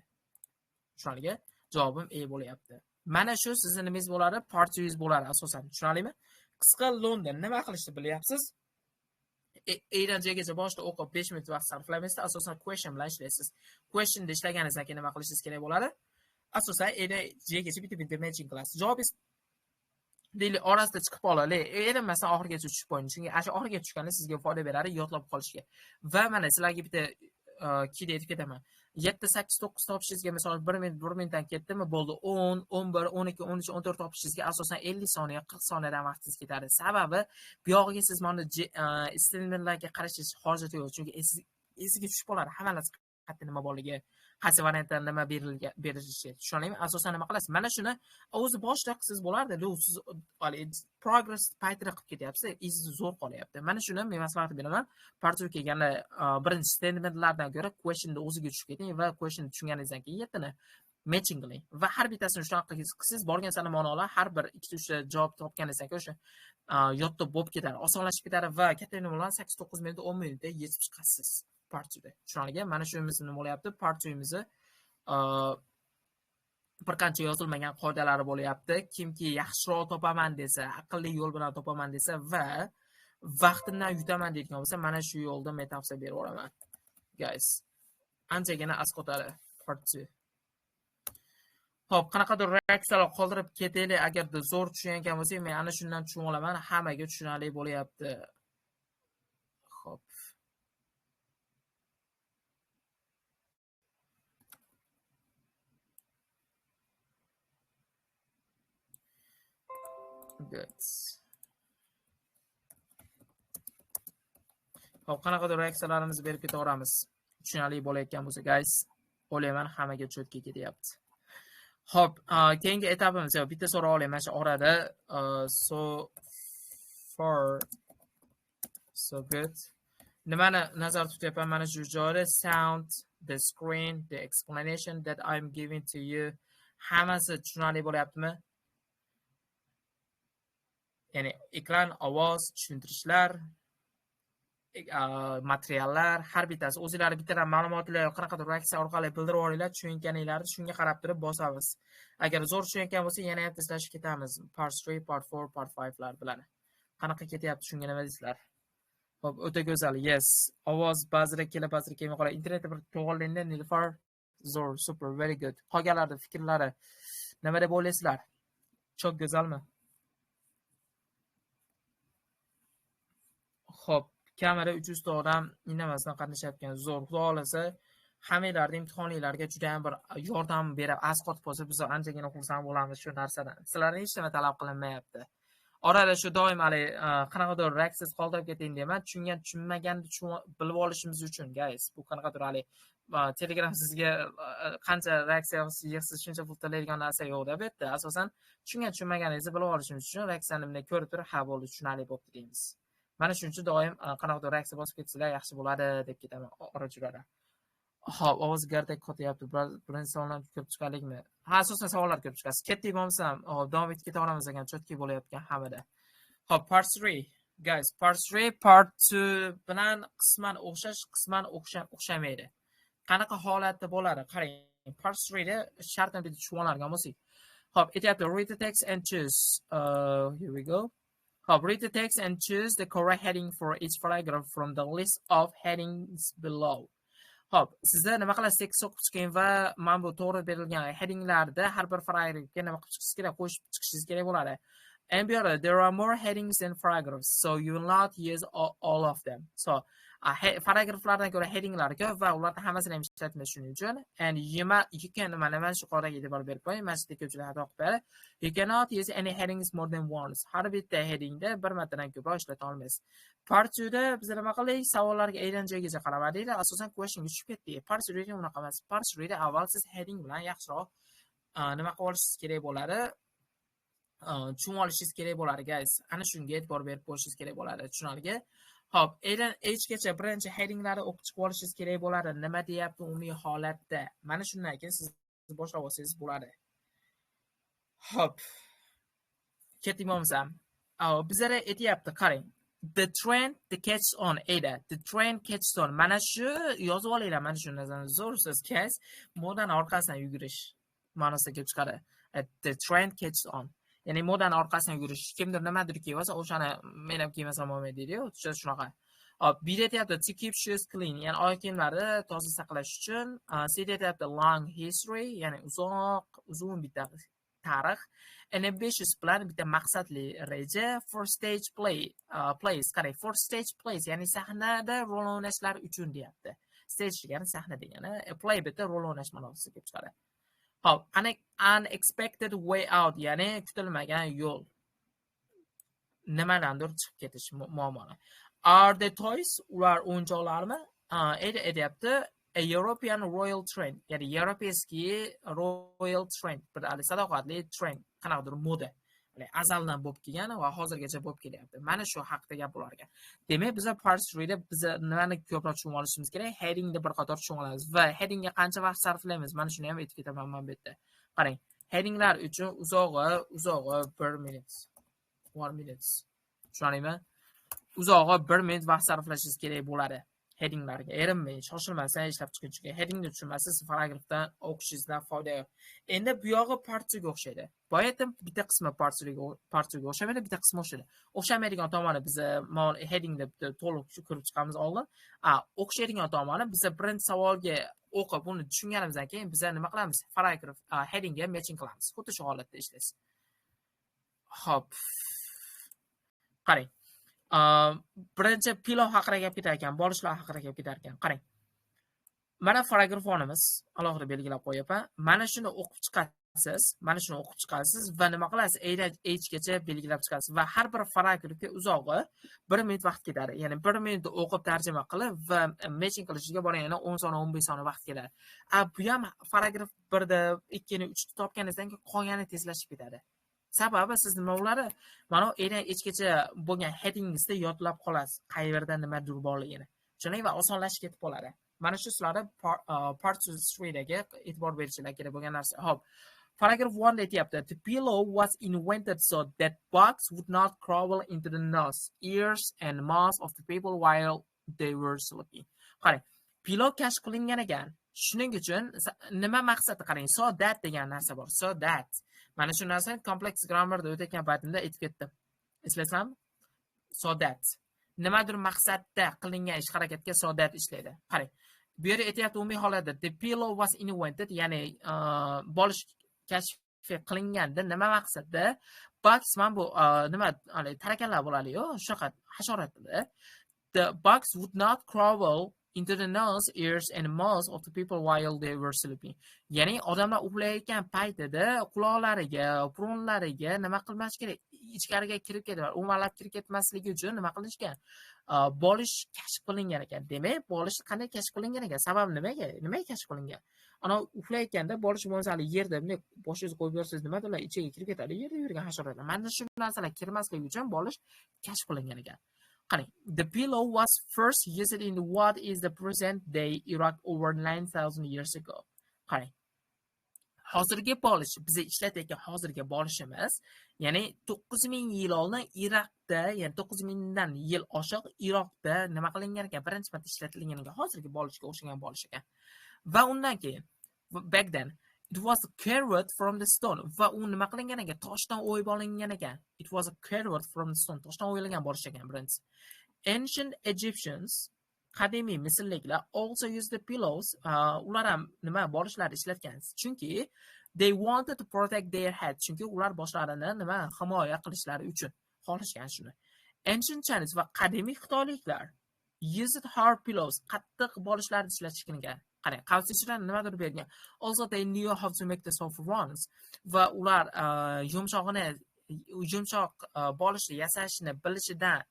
Tushunarli? Javobim bo'layapti. Mana shu sizning nimangiz bo'ladi? Partyingiz bo'ladi asosan. Tushunarlimi? Qisqa London nima qilishni bilyapsiz? Adan J'gacha boshida o'qib 5 minut vaqt sarflamaysiz, asosan question bilan ishlaysiz. Questionda ishlaganingizdan keyin nima qilishingiz kerak bo'ladi? Asosan Adan J'gacha bitta matching qilasiz. Javobingiz deyli orasida chiqib qoladi. Endi masalan oxirigacha tushib qo'ying. Chunki ana shu oxiriga tushganda sizga foyda beradi yodlab qolishga. Va mana sizlarga bitta kida aytib ketaman. 7, 8, 9 topishingizga misol 1 minutdan ketdimi, bo'ldi. 10, 11, 12, 13, 14 topishingizga asosan 50 soniya, 40 soniyadan vaqtingiz ketadi. Sababi bu yog'iga siz mana iste'mollarga qarashingiz hojati yo'q, chunki esiga tushib qoladi hamma narsa qayerda nima borligi, qaysi variantda nima berilishi. Tushunarlimi? Asosan nima qilasiz? Mana shuni o'zi boshida qilsangiz bo'lardi. Siz progress paytida qilib ketyapsiz, izingiz zo'r qolyapti. Mana shuni men maslahat beraman. Partiya kelganda birinchi statementlardan ko'ra questionda o'ziga tushib keting va question tushunganingizdan keyin yettini matching qiling. Va har bittasini shunaqa qilsangiz borgan sari ma'nolar har bir 2-3 ta javob topganingizdan keyin o'sha yodda bo'lib ketadi, osonlashib ketadi va katta bilan 8-9 minutda 10 minutda yetib chiqasiz. Partiyada. Tushunarli? Mana shu nima bo'lyapti? Partiyamizni bir qancha yozilmagan qoidalari bo'lyapti. Kimki yaxshiroq topaman desa, aqlli yo'l bilan topaman desa va vaqtimdan yutaman deydigan bo'lsa, mana shu yo'lda men tavsiya berib o'raman. Guys, anchagina asqotadi partiya. Xo'p, qanaqadir reaksiyalar qoldirib ketaylik, agarda zo'r tushungan bo'lsak, men ana shundan tushunib olaman, hammaga tushunarli bo'lyapti. Xo'p. Good. Hop, qanaqadir reaksiyalarimizni berib ketaveramiz. Tushunarli bo'layotgan bo'lsa, guys, o'ylayman hammaga cho'tga ketyapti. Hop, keyingi etapimiz bitta so'rab olay mana shu orada. So far so good. Nimani nazarda tutyapman mana shu joyda? Sound, the screen, the explanation that I'm giving to you. Hammasi tushunarli bo'lyaptimi? Ya'ni ekran, ovoz, tushuntirishlar, materiallar har bittasi o'zlari bittadan ma'lumotlar qanaqadir reaksiya orqali bildirib olinglar, tushunganinglarni shunga qarab turib bosamiz. Agar zo'r tushunayotgan bo'lsa, yana ham tezlashib ketamiz. Part 3, part 4, part 5 lar bilan. Qanaqa ketyapti shunga nima deysizlar? Xo'p, o'ta go'zal. Yes. Ovoz ba'zida kelib, ba'zida kelmay qoladi. Internetda bir to'g'rilinda Nilufar zo'r, super, very good. Qolganlarning fikrlari nima deb o'ylaysizlar? Çok go'zalmi? Xo'p, kamera 300 ta odam indamasdan qatnashyapti. Zo'r. Xudo xolasa, hammanglarning imtihonlarga juda ham bir yordam berib, asqot bo'lsa, biz anchagina xursand bo'lamiz shu narsadan. Sizlarning hech nima talab qilinmayapti. Orada shu doim hali qanaqadir reaksiya qoldirib keting deyman. Tushunmaganni bilib olishimiz uchun, guys. Bu qanaqadir hali Telegram sizga qancha reaksiya yig'siz shuncha pul to'laydigan narsa yo'q-da bu yerda. Asosan tushunmaganingizni bilib olishimiz uchun reaksiyani bunday ko'rib turib, ha bo'ldi, tushunarli bo'libdi deymiz. Mana shuning uchun doim qanaqadir reaksiya bosib ketsizlar yaxshi bo'ladi deb ketaman ora-churada. Hop, ovoz gardek qotyapti. Birinchi savollarni ko'rib chiqaylikmi? Ha, asosan savollar ko'rib chiqasiz. Ketdik bo'lmasam, davom etib ketaveramiz ekan, cho'tki bo'layotgan hammada. Hop, part 3. Guys, part 3, part 2 bilan qisman o'xshash, qisman o'xshamaydi. Qanaqa holatda bo'ladi? Qarang, part 3 da shartni bitta tushunib olgan bo'lsak. Hop, aytyapti, read the text and choose. Here we go. Hop, read the text and choose the correct heading for each paragraph from the list of headings below. Hop, sizda nima qilasiz? Tekst o'qib chiqing va mana bu to'g'ri berilgan headinglarda har bir paragrafga nima qilib chiqishingiz kerak, qo'shib chiqishingiz kerak bo'ladi. And bu yerda there are more headings than paragraphs, so you will not use all of them. So, paragraflardan ko'ra headinglar ko'p va ularni hammasini ham ishlatmaysiz shuning uchun. And you can mana shu qoidaga e'tibor berib qo'ying. Mana shu ko'pchilik xato qilib beradi. You cannot use any headings more than once. Har bitta headingda bir martadan ko'proq ishlata olmaysiz. Part 2 da biz nima qildik? Savollarga aylan joygacha qaramadik. Asosan questionga tushib ketdik. Part 3 da unaqa emas. Part 3 da avval siz heading bilan yaxshiroq nima qilib olishingiz kerak bo'ladi? Tushunib olishingiz kerak bo'ladi, guys. Ana shunga e'tibor berib qo'yishingiz kerak bo'ladi. Tushunarli? Hop, Adan Hgacha birinchi headinglarni o'qib chiqib olishingiz kerak bo'ladi. Nima deyapti umumiy holatda? Mana shundan keyin siz boshlab olsangiz bo'ladi. Hop. Ketdik bo'lmasam. Bizlar aytyapti, qarang. The train the catches on Ada. The train catches on. Mana shu yozib olinglar, mana shu narsani. Zo'r so'z, guys. Modan orqasidan yugurish ma'nosida kelib chiqadi. The train catches on. Ya'ni modan orqasidan yugurish. Kimdir nimadir kiysa, o'shani men ham kiymasam bo'lmaydi deydi-yu. Shunaqa. Hop, bu aytyapti to keep shoes clean, ya'ni oyoq kiyimlarni toza saqlash uchun. C aytyapti long history, ya'ni uzun bitta tarix. An ambitious plan, bitta maqsadli reja. For stage plays, qarang, for stage plays, ya'ni sahnada rol o'ynashlar uchun deyapti. Stage degani sahna degani, play bitta rol o'ynash ma'nosida kelib chiqadi. Hop, unexpected way out, ya'ni kutilmagan yo'l. Nimadandir chiqib ketish muammoni. Are the toys, ular o'yinchoqlarmi? Aytyapti a European royal train, ya'ni Yevropeyskiy royal train, bir sadoqatli train, qanaqadir moda. Azaldan bo'lib kelgan va hozirgacha bo'lib kelyapti. Mana shu haqida gap bo'lar ekan. Demak, biz part 3 da biz nimani ko'proq tushunib olishimiz kerak? Headingni bir qator tushunib olamiz va headingga qancha vaqt sarflaymiz? Mana shuni ham aytib ketaman men bu yerda. Qarang, headinglar uchun uzog'i 1 minut. 1 minut. Tushunarlimi? Uzog'i 1 minut vaqt sarflashingiz kerak bo'ladi. Headinglarga erinmang, shoshilmasdan ishlab chiqishga. Headingni tushunmasiz, paragrafdan o'qishingizdan foyda yo'q. Endi bu yog'i part 2 ga o'xshaydi. Boyatim bitta qismi part 2 ga o'xshamaydi, bitta qismi o'xshaydi. O'xshamaydigan tomoni biz headingda to'liq ko'rib chiqamiz oldin. O'xshaydigan tomoni biz birinchi savolga o'qib, uni tushunganimizdan keyin biz nima qilamiz? Paragraf headingga matching qilamiz. Xuddi shu holatda ishlaysiz. Hop. Qarang. Birinchi pilov haqida gap ketar ekan, borishlar haqida gap ketar ekan. Qarang. Mana paragraf fonimiz, alohida belgilab qo'yapman. Mana shuni o'qib chiqasiz. mana shuni o'qib chiqasiz va nima qilasiz? A-dan H gacha belgilab chiqasiz va har bir paragrafga uzog'i 1 minut vaqt ketadi. Ya'ni 1 minutda o'qib tarjima qilib va matching qilishga borganda 10 soniya, 15 soniya vaqt ketadi. Bu ham paragraf 1da, 2ni, 3ni topganingizdan keyin qolgani tezlashib ketadi. Sababi siz nima bo'ladi? Mana A-dan Hgacha bo'lgan headingingizda yodlab qolasiz, qayerda nimadir borligini. Tushunay va osonlashib ketib qoladi. Mana shu sizlarda part 3 dagi e'tibor berishingiz kerak bo'lgan narsa. Xo'p. Paragraph 1 aytyapti. The pillow was invented so that bugs would not crawl into the nose, ears and mouths of the people while they were sleeping. Qarang, pillow kashf qilingan ekan. Shuning uchun nima maqsadi qarang, so that degan narsa bor. So that. Mana shu narsani complex grammarda o'tayotgan paytimda aytib ketdim. Eslasam? So that. Nimadir maqsadda qilingan ish harakatga so that ishlaydi. Qarang. Bu yerda aytyapti umumiy holatda the pillow was invented, ya'ni bolish kashf qilinganda nima maqsadda? Bugs mana bu nima tarakanlar bo'ladi-yu, shunaqa hasharotlar. The bugs would not crawl into the nose, ears and mouths of the people while they were sleeping. Ya'ni odamlar uxlayotgan paytida quloqlariga, burunlariga nima qilmas kerak? Ichkariga kirib ketadi. Umalab kirib ketmasligi uchun nima qilishgan? Bolish kashf qilingan ekan. Demak, bolish qanday kashf qilingan ekan? Sabab nimaga? Nimaga kashf qilingan? Ana uxlayotganda bolish bo'lsa yerda bunday boshingizni qo'yib yorsangiz nimadir ichiga kirib ketadi. Yerda yurgan hasharotlar. Mana shu narsalar kirmasligi uchun bolish kashf qilingan ekan. Qarang, the pillow was first used in what is the present day Iraq over 9000 years ago. Qarang. Hozirgi bolish, biz ishlatayotgan hozirgi bolishimiz, ya'ni 9000 yil oldin Iroqda, ya'ni 9000 dan yil oshiq Iroqda nima qilingan ekan? Birinchi marta ishlatilgan ekan, hozirgi bolishga o'xshagan bolish ekan. Va undan keyin back then it was carved from the stone. Va u nima qilingan ekan? Toshdan o'yib olingan ekan. It was carved from the stone. Toshdan o'yilgan bolish ekan birinchi. Ancient Egyptians, qadimiy Misrliklar also used the pillows. Ular ham nima bolishlar ishlatgan. Chunki they wanted to protect their head. Chunki ular boshlarini nima himoya qilishlari uchun xohlashgan shuni. Ancient Chinese va qadimiy Xitoyliklar used hard pillows. Qattiq bolishlarni ishlatishgan ekan. Qarang, qavsishlar nimadir bergan. Also they knew how to make the soft ones. Va ular yumshoq bolishni yasashni bilishidan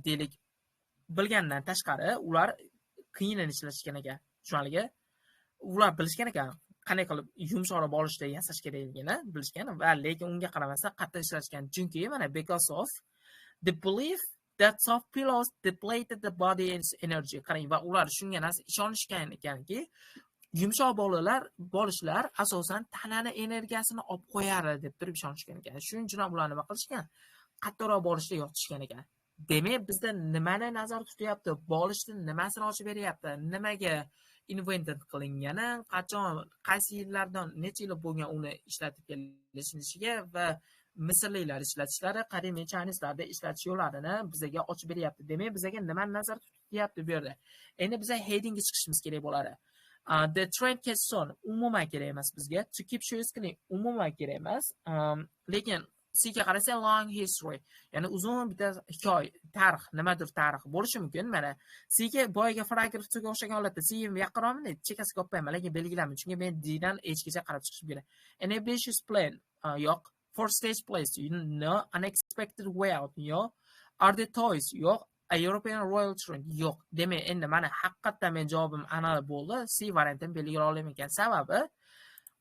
deylik bilgandan tashqari ular qiyinini ishlashgan ekan. Tushunarligi? Ular bilishgan ekan qanday qilib yumshoqroq bolishda yasash kerakligini bilishgan va lekin unga qaramasdan qattiq ishlashgan. Chunki mana because of the belief that soft pillows depleted the body's energy. Qarang, va ular shunga narsa ishonishgan ekanki, yumshoq bolishlar asosan tanani energiyasini olib qo'yadi deb turib ishonishgan ekan. Shuning uchun ham ular nima qilishgan? Qattiqroq bolishda yotishgan ekan. Demak, bizda nimani nazarda tutyapti? Bolishni nimasini ochib beryapti? Nimaga invented qilingani, qachon, qaysi yillardan necha yil bo'lgan uni ishlatib kelishiga va Misrliklar ishlatishlari, qadimiy Chineslarda ishlatish yo'llarini bizga ochib beryapti. Demak, bizga nimani nazarda tutyapti bu yerda? Endi biz headingga chiqishimiz kerak bo'ladi. The trend catches on umuman kerak emas bizga. To keep shoes clean umuman kerak emas. Lekin C'ga qarasa long history, ya'ni uzun bitta hikoya, tarix, nimadir tarix bo'lishi mumkin. Mana C'ga boyaga paragrafga o'xshagan holatda C yaqinroqmi, chekkasiga olib qo'yaman, lekin belgilamayman. Chunki men D dan H gacha qarab chiqishim kerak. An ambitious plan, yo'q. For stage plays, unexpected way out, yo'q. Are the toys, yo'q. A European royal trend, yo'q. Demak, endi mana haqiqatdan men javobim ana bo'ldi. C variantini belgilay olaman ekan. Sababi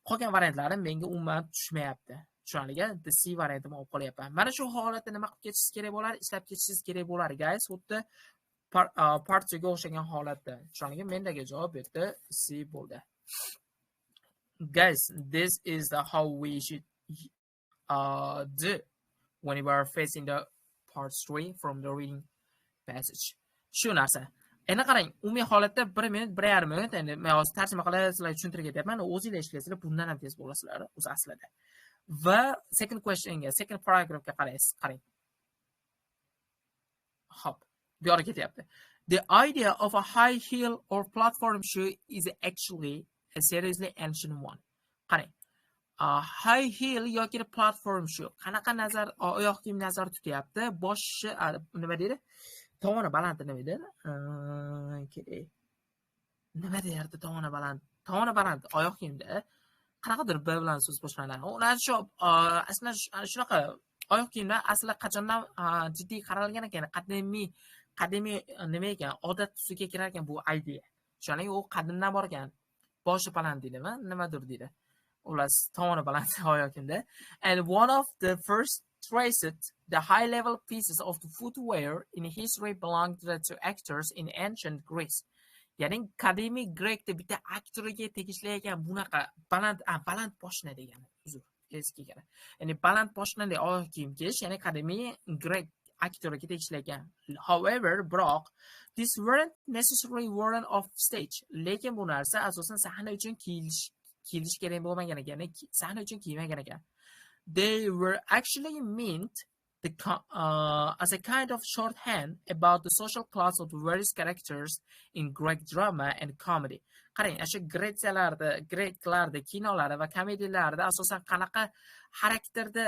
qolgan variantlarim menga umuman tushmayapti. Tushunarliga, the C variantini olib qolyapman. Mana shu holatda nima qilib ketishingiz kerak bo'lar, ishlab ketishingiz kerak bo'lar, guys. Xuddi partiyaga o'xshagan holatda. Tushunarliga, mendagi javob bu yerda C bo'ldi. Guys, this is how we should do when we are facing the part 3 from the reading passage. Shu narsa. Endi qarang, umumiy holatda 1 minut, 1.5 minut, endi men hozir tarjima qilib sizlarga tushuntirib ketyapman. O'zingizlar ishlaysizlar, bundan ham tez bo'lasizlar, o'zi aslida. Va second questionga, second paragraphga qaraysiz, qarang. Hop, bu yerga ketyapti. The idea of a high heel or platform shoe is actually a seriously ancient one. Qarang. High heel yoki platform shoe qanaqa nazar oyoq kiyim nazar tutyapti? Boshi nima deydi? Tovoni baland nima deydi? Nima deyardi tovoni baland? Tovoni baland oyoq kiyimda qanaqadir b bilan so'z boshlanadi. Ular shu aslan shunaqa oyoq kiyimlar asli qachondan jiddiy qaralgan ekan, qadimiy nima ekan, odat tusiga kirar ekan bu idea. O'shaning u qadimdan bor ekan. Boshi baland deydimi, nimadir deydi. Ular tomoni baland oyoq kiyimda. And one of the first traced the high-level pieces of the footwear in history belonged to actors in ancient Greece. Ya'ni qadimiy Grekda bitta aktorga tegishli ekan bunaqa baland poshna degani. Uzr, eski ekan. Ya'ni baland poshnali oyoq kiyim kiyish, ya'ni qadimiy Grek aktorga tegishli ekan. However, biroq this weren't necessarily worn off stage. Lekin bu narsa asosan sahna uchun kiyilish kerak bo'lmagan ekan, sahna uchun kiymagan ekan. They were actually meant as a kind of shorthand about the social class of the various characters in Greek drama and comedy. Qarang, shu Greklarda kinolari va komediyalarda asosan qanaqa xarakterda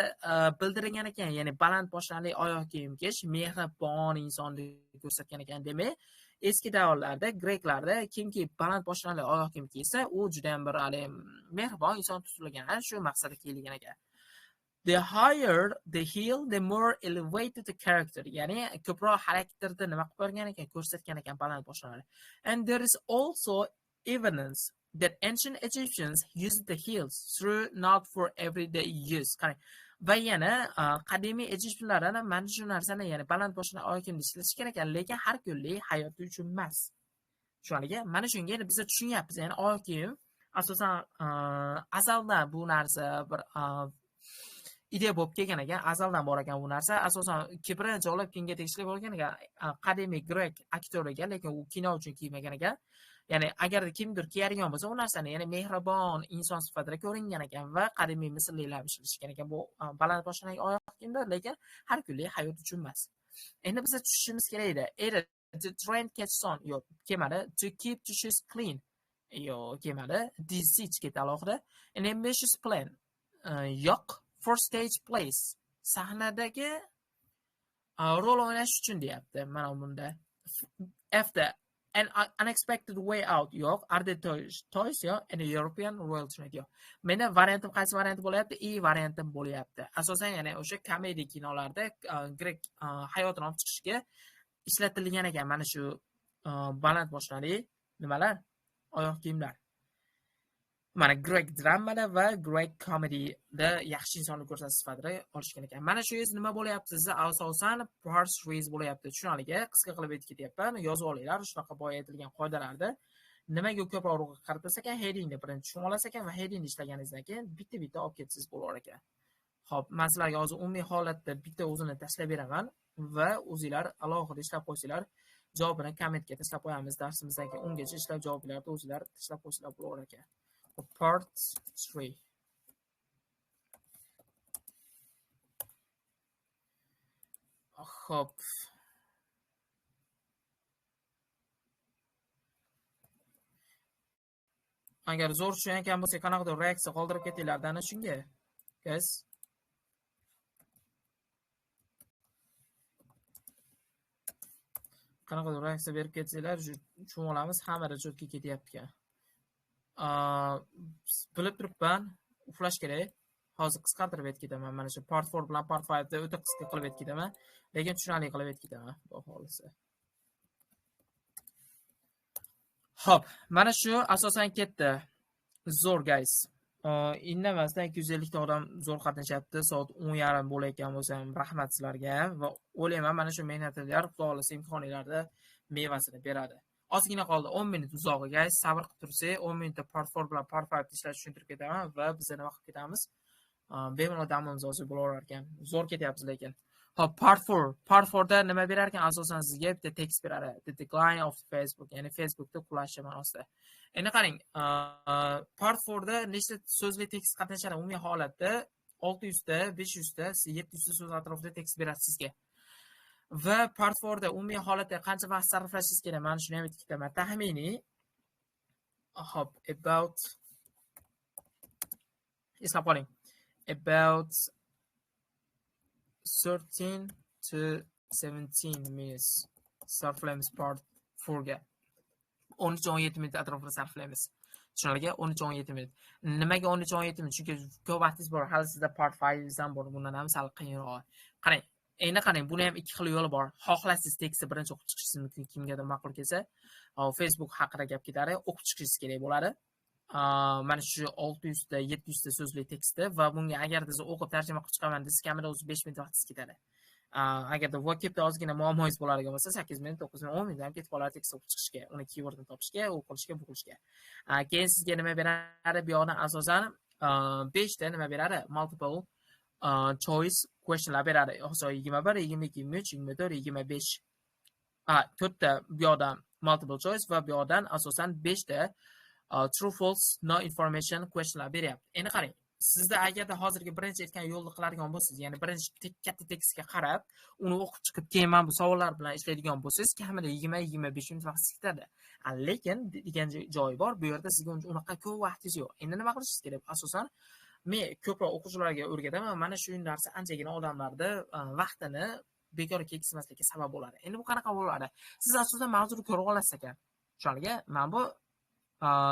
bildirilgan ekan, ya'ni baland poshnali oyoq kiyim kiyish mehribon insonni ko'rsatgan ekan. Demak, eski davrlarda Greklarda kimki baland poshnali oyoq kiyim kiysa, u juda ham bir mehribon inson tutilgan. Shu maqsadda kiyilgan ekan. The higher the heel, the more elevated the character. Ya'ni ko'proq xarakterda nima qilib bergan ekan, ko'rsatgan ekan baland poshnali. And there is also evidence that ancient Egyptians used the heels through not for everyday use. Qarang. Va yana qadimiy Egyptlar mana shu narsani, ya'ni baland poshnali oyoq kiyimni ishlatish kerak ekan, lekin har kunlik hayot uchun emas. Shunga mana shunga biz tushunyapmiz. Ya'ni oyoq kiyim asosan azaldan bu narsa bir ideya bo'lib kelgan ekan, azaldan bor ekan bu narsa. Asosan birinchi olib kimga tegishli bo'lgan ekan, qadimiy Grek aktoriga, lekin u kino uchun kiymagan ekan. Ya'ni agar kimdir kiyadigan bo'lsa, u narsani ya'ni mehribon inson sifatida ko'ringan ekan va qadimiy misrliklar ishlatishgan ekan bu baland poshnali oyoq kiyimda, lekin har kunlik hayot uchun emas. Endi biz tushunishimiz kerak edi. The trend catches on. Yo'q, kelmadi. To keep the shoes clean. Yo'q, kelmadi. This ketdi alohida. An ambitious plan. Yo'q. For stage plays. Sahnadagi rol o'ynash uchun deyapti. Mana bunda. After an unexpected way out. Yo'q. Are the toys yo'q. And the European Royal Trinity yo'q. Meni variantim qaysi variant bo'lyapti? Variantim bo'lyapti. Asosan ya'ni o'sha komediya kinolarda Grek hayotini olib chiqishga ishlatilgan ekan mana shu baland poshnali nimalar? Oyoq kiyimlar. Mana Grek dramada va Grek komediyada yaxshi insonni ko'rsatish sifatida olishgan ekan. Mana shu nima bo'lyapti? Sizga asosan parts raise bo'lyapti. Tushunaliga qisqa qilib aytib ketyapman. Yozib olinglar shunaqa boya aytilgan qoidalarda. Nimaga ko'proq urg'u qaratsa ekan, headingni birinchi tushunib olasiz ekan va headingni ishlaganingizdan keyin bitta olib ketsangiz bo'lar ekan. Xo'p, men sizlarga hozir umumiy holatda bitta o'zini tashlab beraman va o'zingizlar alohida ishlab qo'ysanglar, javobini kommentga tashlab qo'yamiz. Darsimizdan keyin ungacha ishlab javoblarni o'zingizlar tashlab qo'ysanglar bo'lar ekan. Part 3. Hop. Agar zo'r tushungan bo'lsa, qanaqadir reaksiya qoldirib ketinglar ana shunga. Guys. Qanaqadir reaksiya berib ketsanglar, tushunib olamiz, hammada cho'tga ketyapti ekan. Bilib turibman, uxlash kerak. Hozir qisqartirib aytib ketaman. Mana shu part 4 bilan part 5 da o'ta qisqa qilib aytib ketaman, lekin tushunarli qilib aytib ketaman, xudo xolisa. Xo'p, mana shu asosan ketdi. Zo'r guys. Indamasdan 250 ta odam zo'r qatnashyapti. Soat 10:30 bo'layotgan bo'lsa ham rahmat sizlarga va o'ylayman mana shu mehnatlar xudo xolisa imkoniyatlarda mevasini beradi. Ozgina qoldi, 10 minut uzog'i guys. Sabr qilib tursak, 10 minutda part 4 bilan part 5 ishlash tushuntirib ketaman va biz nima qilib ketamiz? Bemalol damimiz ozib bo'lar ekan. Zo'r ketyapmiz lekin. Hop, part 4. Part 4 da nima berar ekan? Asosan sizga bitta tekst beradi. The decline of Facebook, ya'ni Facebookda qulashi ma'nosida. Endi qarang, part 4 da nechta so'zli tekst qatnashadi umumiy holatda 600 ta, 500 ta, 700 ta so'z atrofida tekst beradi sizga. Va part 4 da umumiy holatda qancha vaqt sarflashingiz kerak? Mana shuni ham aytib ketaman. Taxminiy hop, about eslab qoling. About 13 to 17 minutes sarflaymiz part 4 ga. 13-17 minut atrofida sarflaymiz. Tushunarli? 13-17 minut. Nimaga 13-17 minut? Chunki ko'p vaqtingiz bor. Hali sizda part 5 ham bor. Bundan ham sal qiyinroq. Qarang, endi qarang, buni ham ikki xil yo'li bor. Xohlasangiz tekstni birinchi o'qib chiqishingiz mumkin, kimgadir ma'qul kelsa. Facebook haqida gap ketadi, o'qib chiqishingiz kerak bo'ladi. Mana shu 600 ta 700 ta so'zli tekstni va bunga agarda siz o'qib tarjima qilib chiqaman desangiz, kamida o'zi 5 minut vaqtingiz ketadi. Agarda vocabda ozgina muammoingiz bo'ladigan bo'lsa 8 minut, 9 minut, 10 minut ham ketib qoladi tekst o'qib chiqishga, uni keywordni topishga, u qilishga, bu qilishga. Keyin sizga nima beradi? Bu yoqdan asosan 5 ta nima beradi? Multiple choice questionlar beradi. Masalan 21, 22, 23, 24, 25. 4 ta bu yoqdan multiple choice va bu yoqdan asosan 5 ta true false no information questionlar beryapti. Endi qarang, sizda agarda hozirgi birinchi aytgan yo'lni qiladigan bo'lsangiz, ya'ni birinchi katta tekstga qarab, uni o'qib chiqib, keyin mana bu savollar bilan ishlaydigan bo'lsangiz, kamida 20-25 minut vaqt ketadi. Lekin degan joyi bor, bu yerda sizga unaqa ko'p vaqtingiz yo'q. Endi nima qilishingiz kerak? Asosan men ko'proq o'quvchilarga o'rgataman, mana shu narsa anchagina odamlarda vaqtini bekorga ketkazmaslikka sabab bo'ladi. Endi bu qanaqa bo'ladi? Siz asosan mavzuni ko'rib olasiz ekan. Tushunarli? Mana bu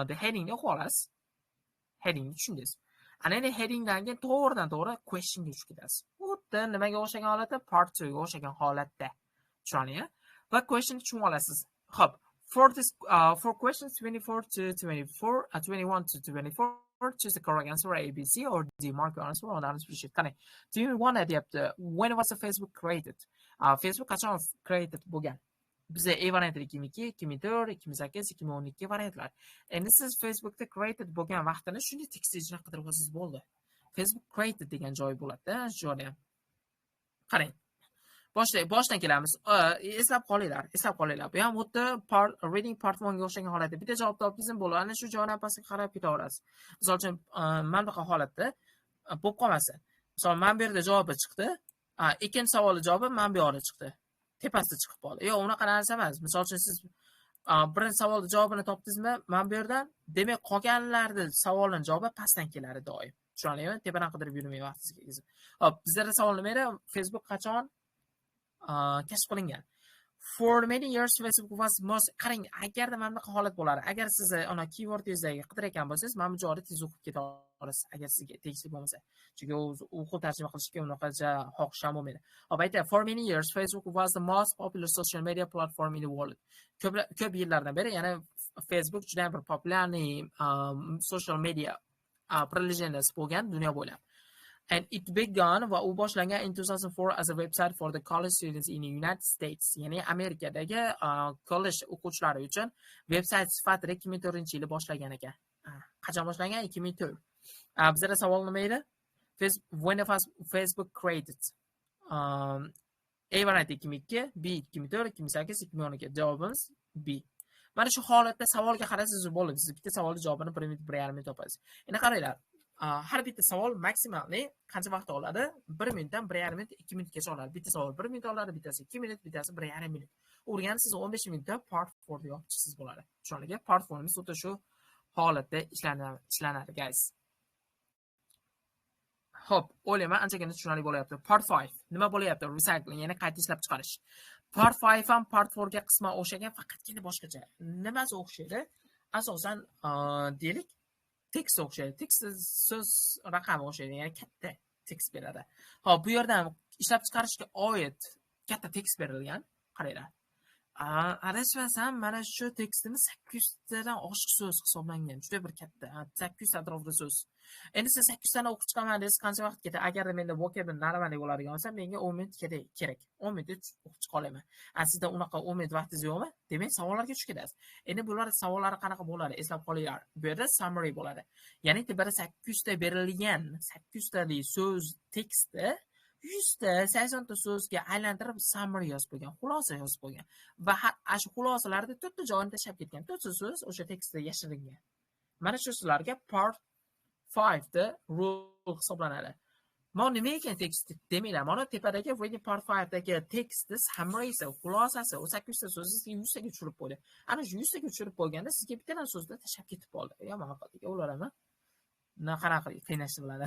the headingni o'qib olasiz. Headingni tushundingiz. Ana endi headingdan keyin to'g'ridan-to'g'ri questionga tushib ketasiz. Xuddi nimaga o'xshagan holatda? Part 2 ga o'xshagan holatda. Tushunarli? Va question tushunib olasiz. Xo'p, for questions 24 to 24, 21 to 24, choose the correct answer A, B, C, or D. Mark your answer on the answer sheet. Do you want to when was the Facebook created? Facebook qachon created bo'lgan? Bizda A varianti 2002, 2004, 2008, 2012 variantlar. Endi siz Facebookda created bo'lgan vaqtini shunday tekst ijro qidirib olsangiz bo'ldi. Facebook created degan joy bo'ladi-da, shu joyda ham. Qarang. Boshdan kelamiz. Eslab qolinglar. Bu ham xuddi reading part 1 ga o'xshagan holatda bitta javob topdingiz bo'ladi. Ana shu joydan pastga qarab ketaverasiz. Misol uchun, mana bunaqa holatda bo'lib qolmasa. Misol, men bu yerda javobi chiqdi. Ikkinchi savolning javobi men bu yerda chiqdi. Tepasida chiqib qoldi. Yo'q, unaqa narsa emas. Misol uchun siz birinchi savolning javobini topdingizmi? Men bu yerdan, demak, qolganlarning savolning javobi pastdan keladi doim. Tushunarlimi? Tepadan qidirib yurmay vaqtingizni. Hop, bizlarda savol nima edi? Facebook qachon kashf qilingan? For many years Facebook was most qarang, agarda mana bunaqa holat bo'lar, agar siz ana keywordingizdagi qidirayotgan bo'lsangiz, mana bu joyda tez o'qib keta olasiz, agar sizga tegishli bo'lmasa. Chunki o'qib tarjima qilishga unaqacha xohish ham bo'lmaydi. Hop, aytay, for many years Facebook was the most popular social media platform in the world. Ko'p yillardan beri, ya'ni Facebook juda ham bir populyarniy social media privilegiyalar bo'lgan dunyo bo'ylab. And it began va u boshlangan in 2004 as a website for the college students in the United States. Ya'ni Amerikadagi kollej o'quvchilari uchun vebsayt sifatida 2004-yili boshlangan ekan. Qachon boshlangan? 2004. Bizda savol nima edi? When was Facebook created? A varianti 2002, B 2004, 2008, 2012. Javobimiz B. Mana shu holatda savolga qarasiz bo'ladi. Siz bitta savolning javobini 1 minut, 1,5 minut topasiz. Endi qaranglar. Har bitta savol maksimalni qancha vaqt oladi? 1 minutdan 1,5 minut, 2 minutgacha oladi. Bitta savol 1 minut oladi, bittasi 2 minut, bittasi 1,5 minut. O'rganib siz 15 minutda part 4 ga yopishsiz bo'ladi. Tushunarli? Part 4 xuddi shu holatda ishlanadi, guys. Hop, o'ylayman anchagina tushunarli bo'layapti. Part 5 nima bo'layapti? Recycling, ya'ni qayta ishlab chiqarish. Part 5 ham part 4 ga qisman o'xshagan, faqatgina boshqacha. Nimasi o'xshaydi? Asosan, deylik, tekst o'xshaydi. Tekst so'z raqami o'xshaydi, ya'ni katta tekst beradi. Hop, bu yerda ham ishlab chiqarishga oid katta tekst berilgan. Qaranglar. Adashmasam, mana shu tekstimiz 800 tadan oshiq so'z hisoblangan. Juda bir katta, 800 atrofida so'z. Endi siz 800 tani o'qib chiqaman desangiz qancha vaqt ketadi? Agarda menda vocabni normali bo'ladigan bo'lsa, menga 10 minut kerak. 10 minut o'qib chiqa olaman. Sizda unaqa 10 minut vaqtingiz yo'qmi? Demak, savollarga tushib ketasiz. Endi bular savollari qanaqa bo'ladi? Eslab qolinglar. Bu yerda summary bo'ladi. Ya'ni tepada 800 ta berilgan 800 talik so'z tekstni 100 ta 80 ta so'zga aylantirib summary yozib qo'ygan, xulosa yozib qo'ygan va shu xulosalarni 4 ta joyini tashlab ketgan. 4 ta so'z o'sha tekstda yashiringan. Mana shu so'zlarga part 5 da rule hisoblanadi. Mana nima ekan tekst demanglar. Mana tepadagi reading part 5 dagi tekstni summarysi, xulosasi, o 800 ta so'zni 100 taga tushirib qo'ydi. Ana shu 100 taga tushirib qo'yganda sizga bittadan so'zni tashlab ketib qoldi. Yomon qildik, ularni qanaqa qiynashtiradi.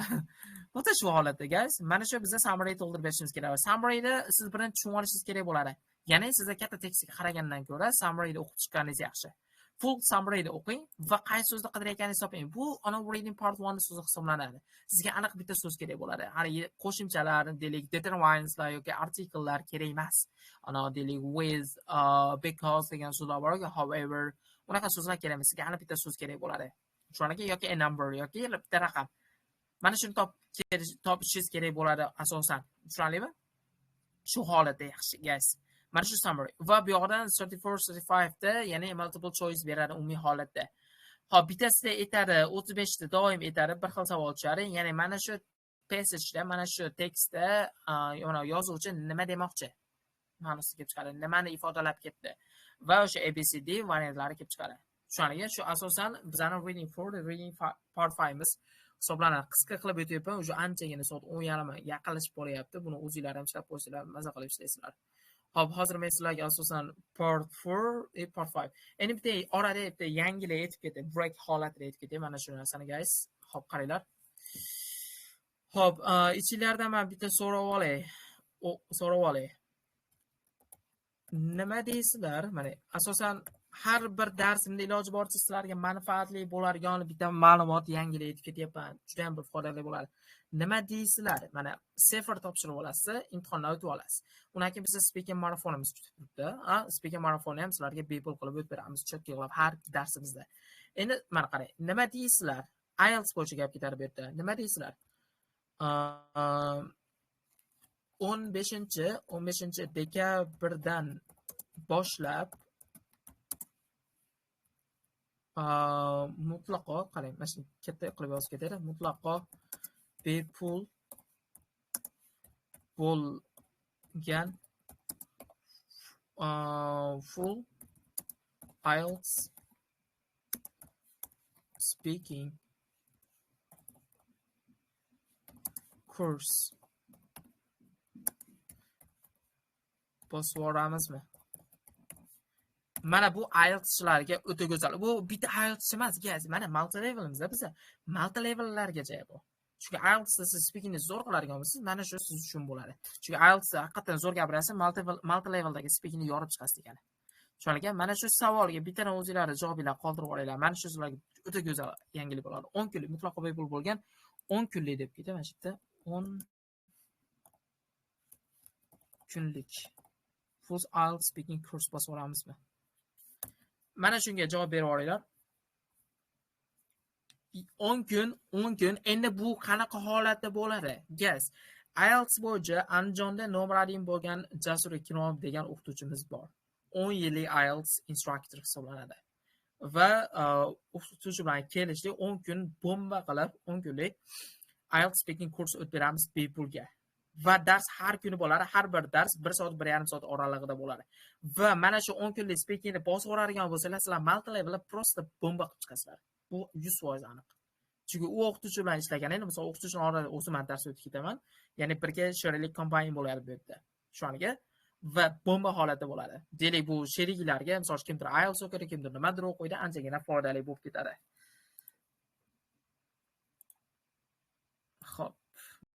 Xuddi shu holatda, guys. Mana shu bizga summary to'ldirib berishimiz kerak. Summaryni siz birinchi tushunib olishingiz kerak bo'ladi. Ya'ni sizga katta tekstga qaragandan ko'ra summaryni o'qib chiqqaningiz yaxshi. full summaryni o'qing va qaysi so'zni qidirayotganingizni toping. Bu ana reading part 1 so'zi hisoblanadi. Sizga aniq bitta so'z kerak bo'ladi. Hali qo'shimchalar, deylik determineslar yoki articlelar kerak emas. Ana deylik with, because degan so'zlar bor yoki however, unaqa so'zlar kerak emas. Sizga aniq bitta so'z kerak bo'ladi. Tushunarli yoki a number yoki bitta raqam. Mana shuni topishingiz kerak bo'ladi asosan. Tushunarlimi? Shu holatda yaxshi, guys. Mana shu summary. Va bu yoqdan 34-35 da, ya'ni multiple choice beradi umumiy holatda. Hop, bittasida aytadi, 35 da doim aytadi, bir xil savol tushadi. Ya'ni mana shu passageda, mana shu tekstda, yozuvchi nima demoqchi? Ma'nosi kelib chiqadi. Nimani ifodalab ketdi? Va o'sha ABCD variantlari kelib chiqadi. Tushunarli? Shu asosan bizning reading part 5miz hisoblanadi. Qisqa qilib o'tyapman, o'sha anchagina soat 10:30 yaqinlashib boryapti. Buni o'zingizlar ham ishlab qo'ysanglar, maza qilib ishlaysizlar. Hop, hozir men sizlarga asosan part 4, part 5. Endi bitta orada bitta yangilik aytib ketay, break holatida aytib ketay mana shu narsani, guys. Hop, qaranglar. Hop, ichinglardan men bitta so'rab olay. Nima deysizlar? Mana asosan har bir darsimda iloji boricha sizlarga manfaatli bo'ladigan bitta ma'lumot yangilik aytib ketyapman. Juda ham bir foydali bo'ladi. Nima deysizlar? Mana 0 topshirib olasiz, imtihondan o'tib olasiz. Undan keyin biz speaking marafonimiz kutib turibdi. Speaking marafonni ham sizlarga bepul qilib o'tib beramiz, chotki qilib har darsimizda. Endi mana qarang, nima deysizlar? IELTS bo'yicha gap ketadi bu yerda. Nima deysizlar? 15 dekabrdan boshlab mutlaqo qarang, mana shu katta qilib yozib ketadi. Mutlaqo bepul bo'lgan full IELTS speaking course bosvoramizmi? Mana bu IELTS'chilarga o'ta go'zal. Bu bitta IELTS emas, guys. Mana multi levelimiz biz. Multi levellargacha bu. Chunki IELTSda siz speakingni zo'r qiladigan bo'lsangiz, mana shu siz uchun bo'ladi. Chunki IELTSda haqiqatan zo'r gapirasiz, multi leveldagi speakingni yorib chiqasiz ekan. Tushunarli? Mana shu savolga bittadan o'zingizlar javoblar qoldirib olinglar. Mana shu sizlarga o'ta go'zal yangilik bo'ladi. 10 kunlik mutlaqo bepul bo'lgan 10 kunlik deb ketadi mana shu yerda. 10 kunlik full IELTS speaking course bosvoramizmi? Mana shunga javob berib olinglar. 10 kun. Endi bu qanaqa holatda bo'ladi? Guys, IELTS bo'yicha Andijonda nomeradin bo'lgan Jasur Ikrom degan o'qituvchimiz bor. 10 yillik IELTS instructor hisoblanadi. Va o'qituvchi bilan kelishdik, 10 kun bomba qilib, 10 kunlik IELTS speaking kurs o'tib beramiz bepulga. Va dars har kuni bo'ladi. Har bir dars 1 soat, 1,5 soat oralig'ida bo'ladi. Va mana shu 10 kunlik speakingni bosib o'radigan bo'lsangiz, sizlar multi levelda prosta bomba qilib chiqasizlar. Bu 100% aniq. Chunki u o'qituvchi bilan ishlagan, endi misol o'qituvchining orada o'zim ham dars o'tib ketaman. Ya'ni birga sheriklik kompaniya bo'ladi bu yerda. Shunga va bomba holatda bo'ladi. Deylik bu sheriklarga, misol kimdir IELTS o'qiydi, kimdir nimadir o'qiydi, anchagina foydali bo'lib ketadi.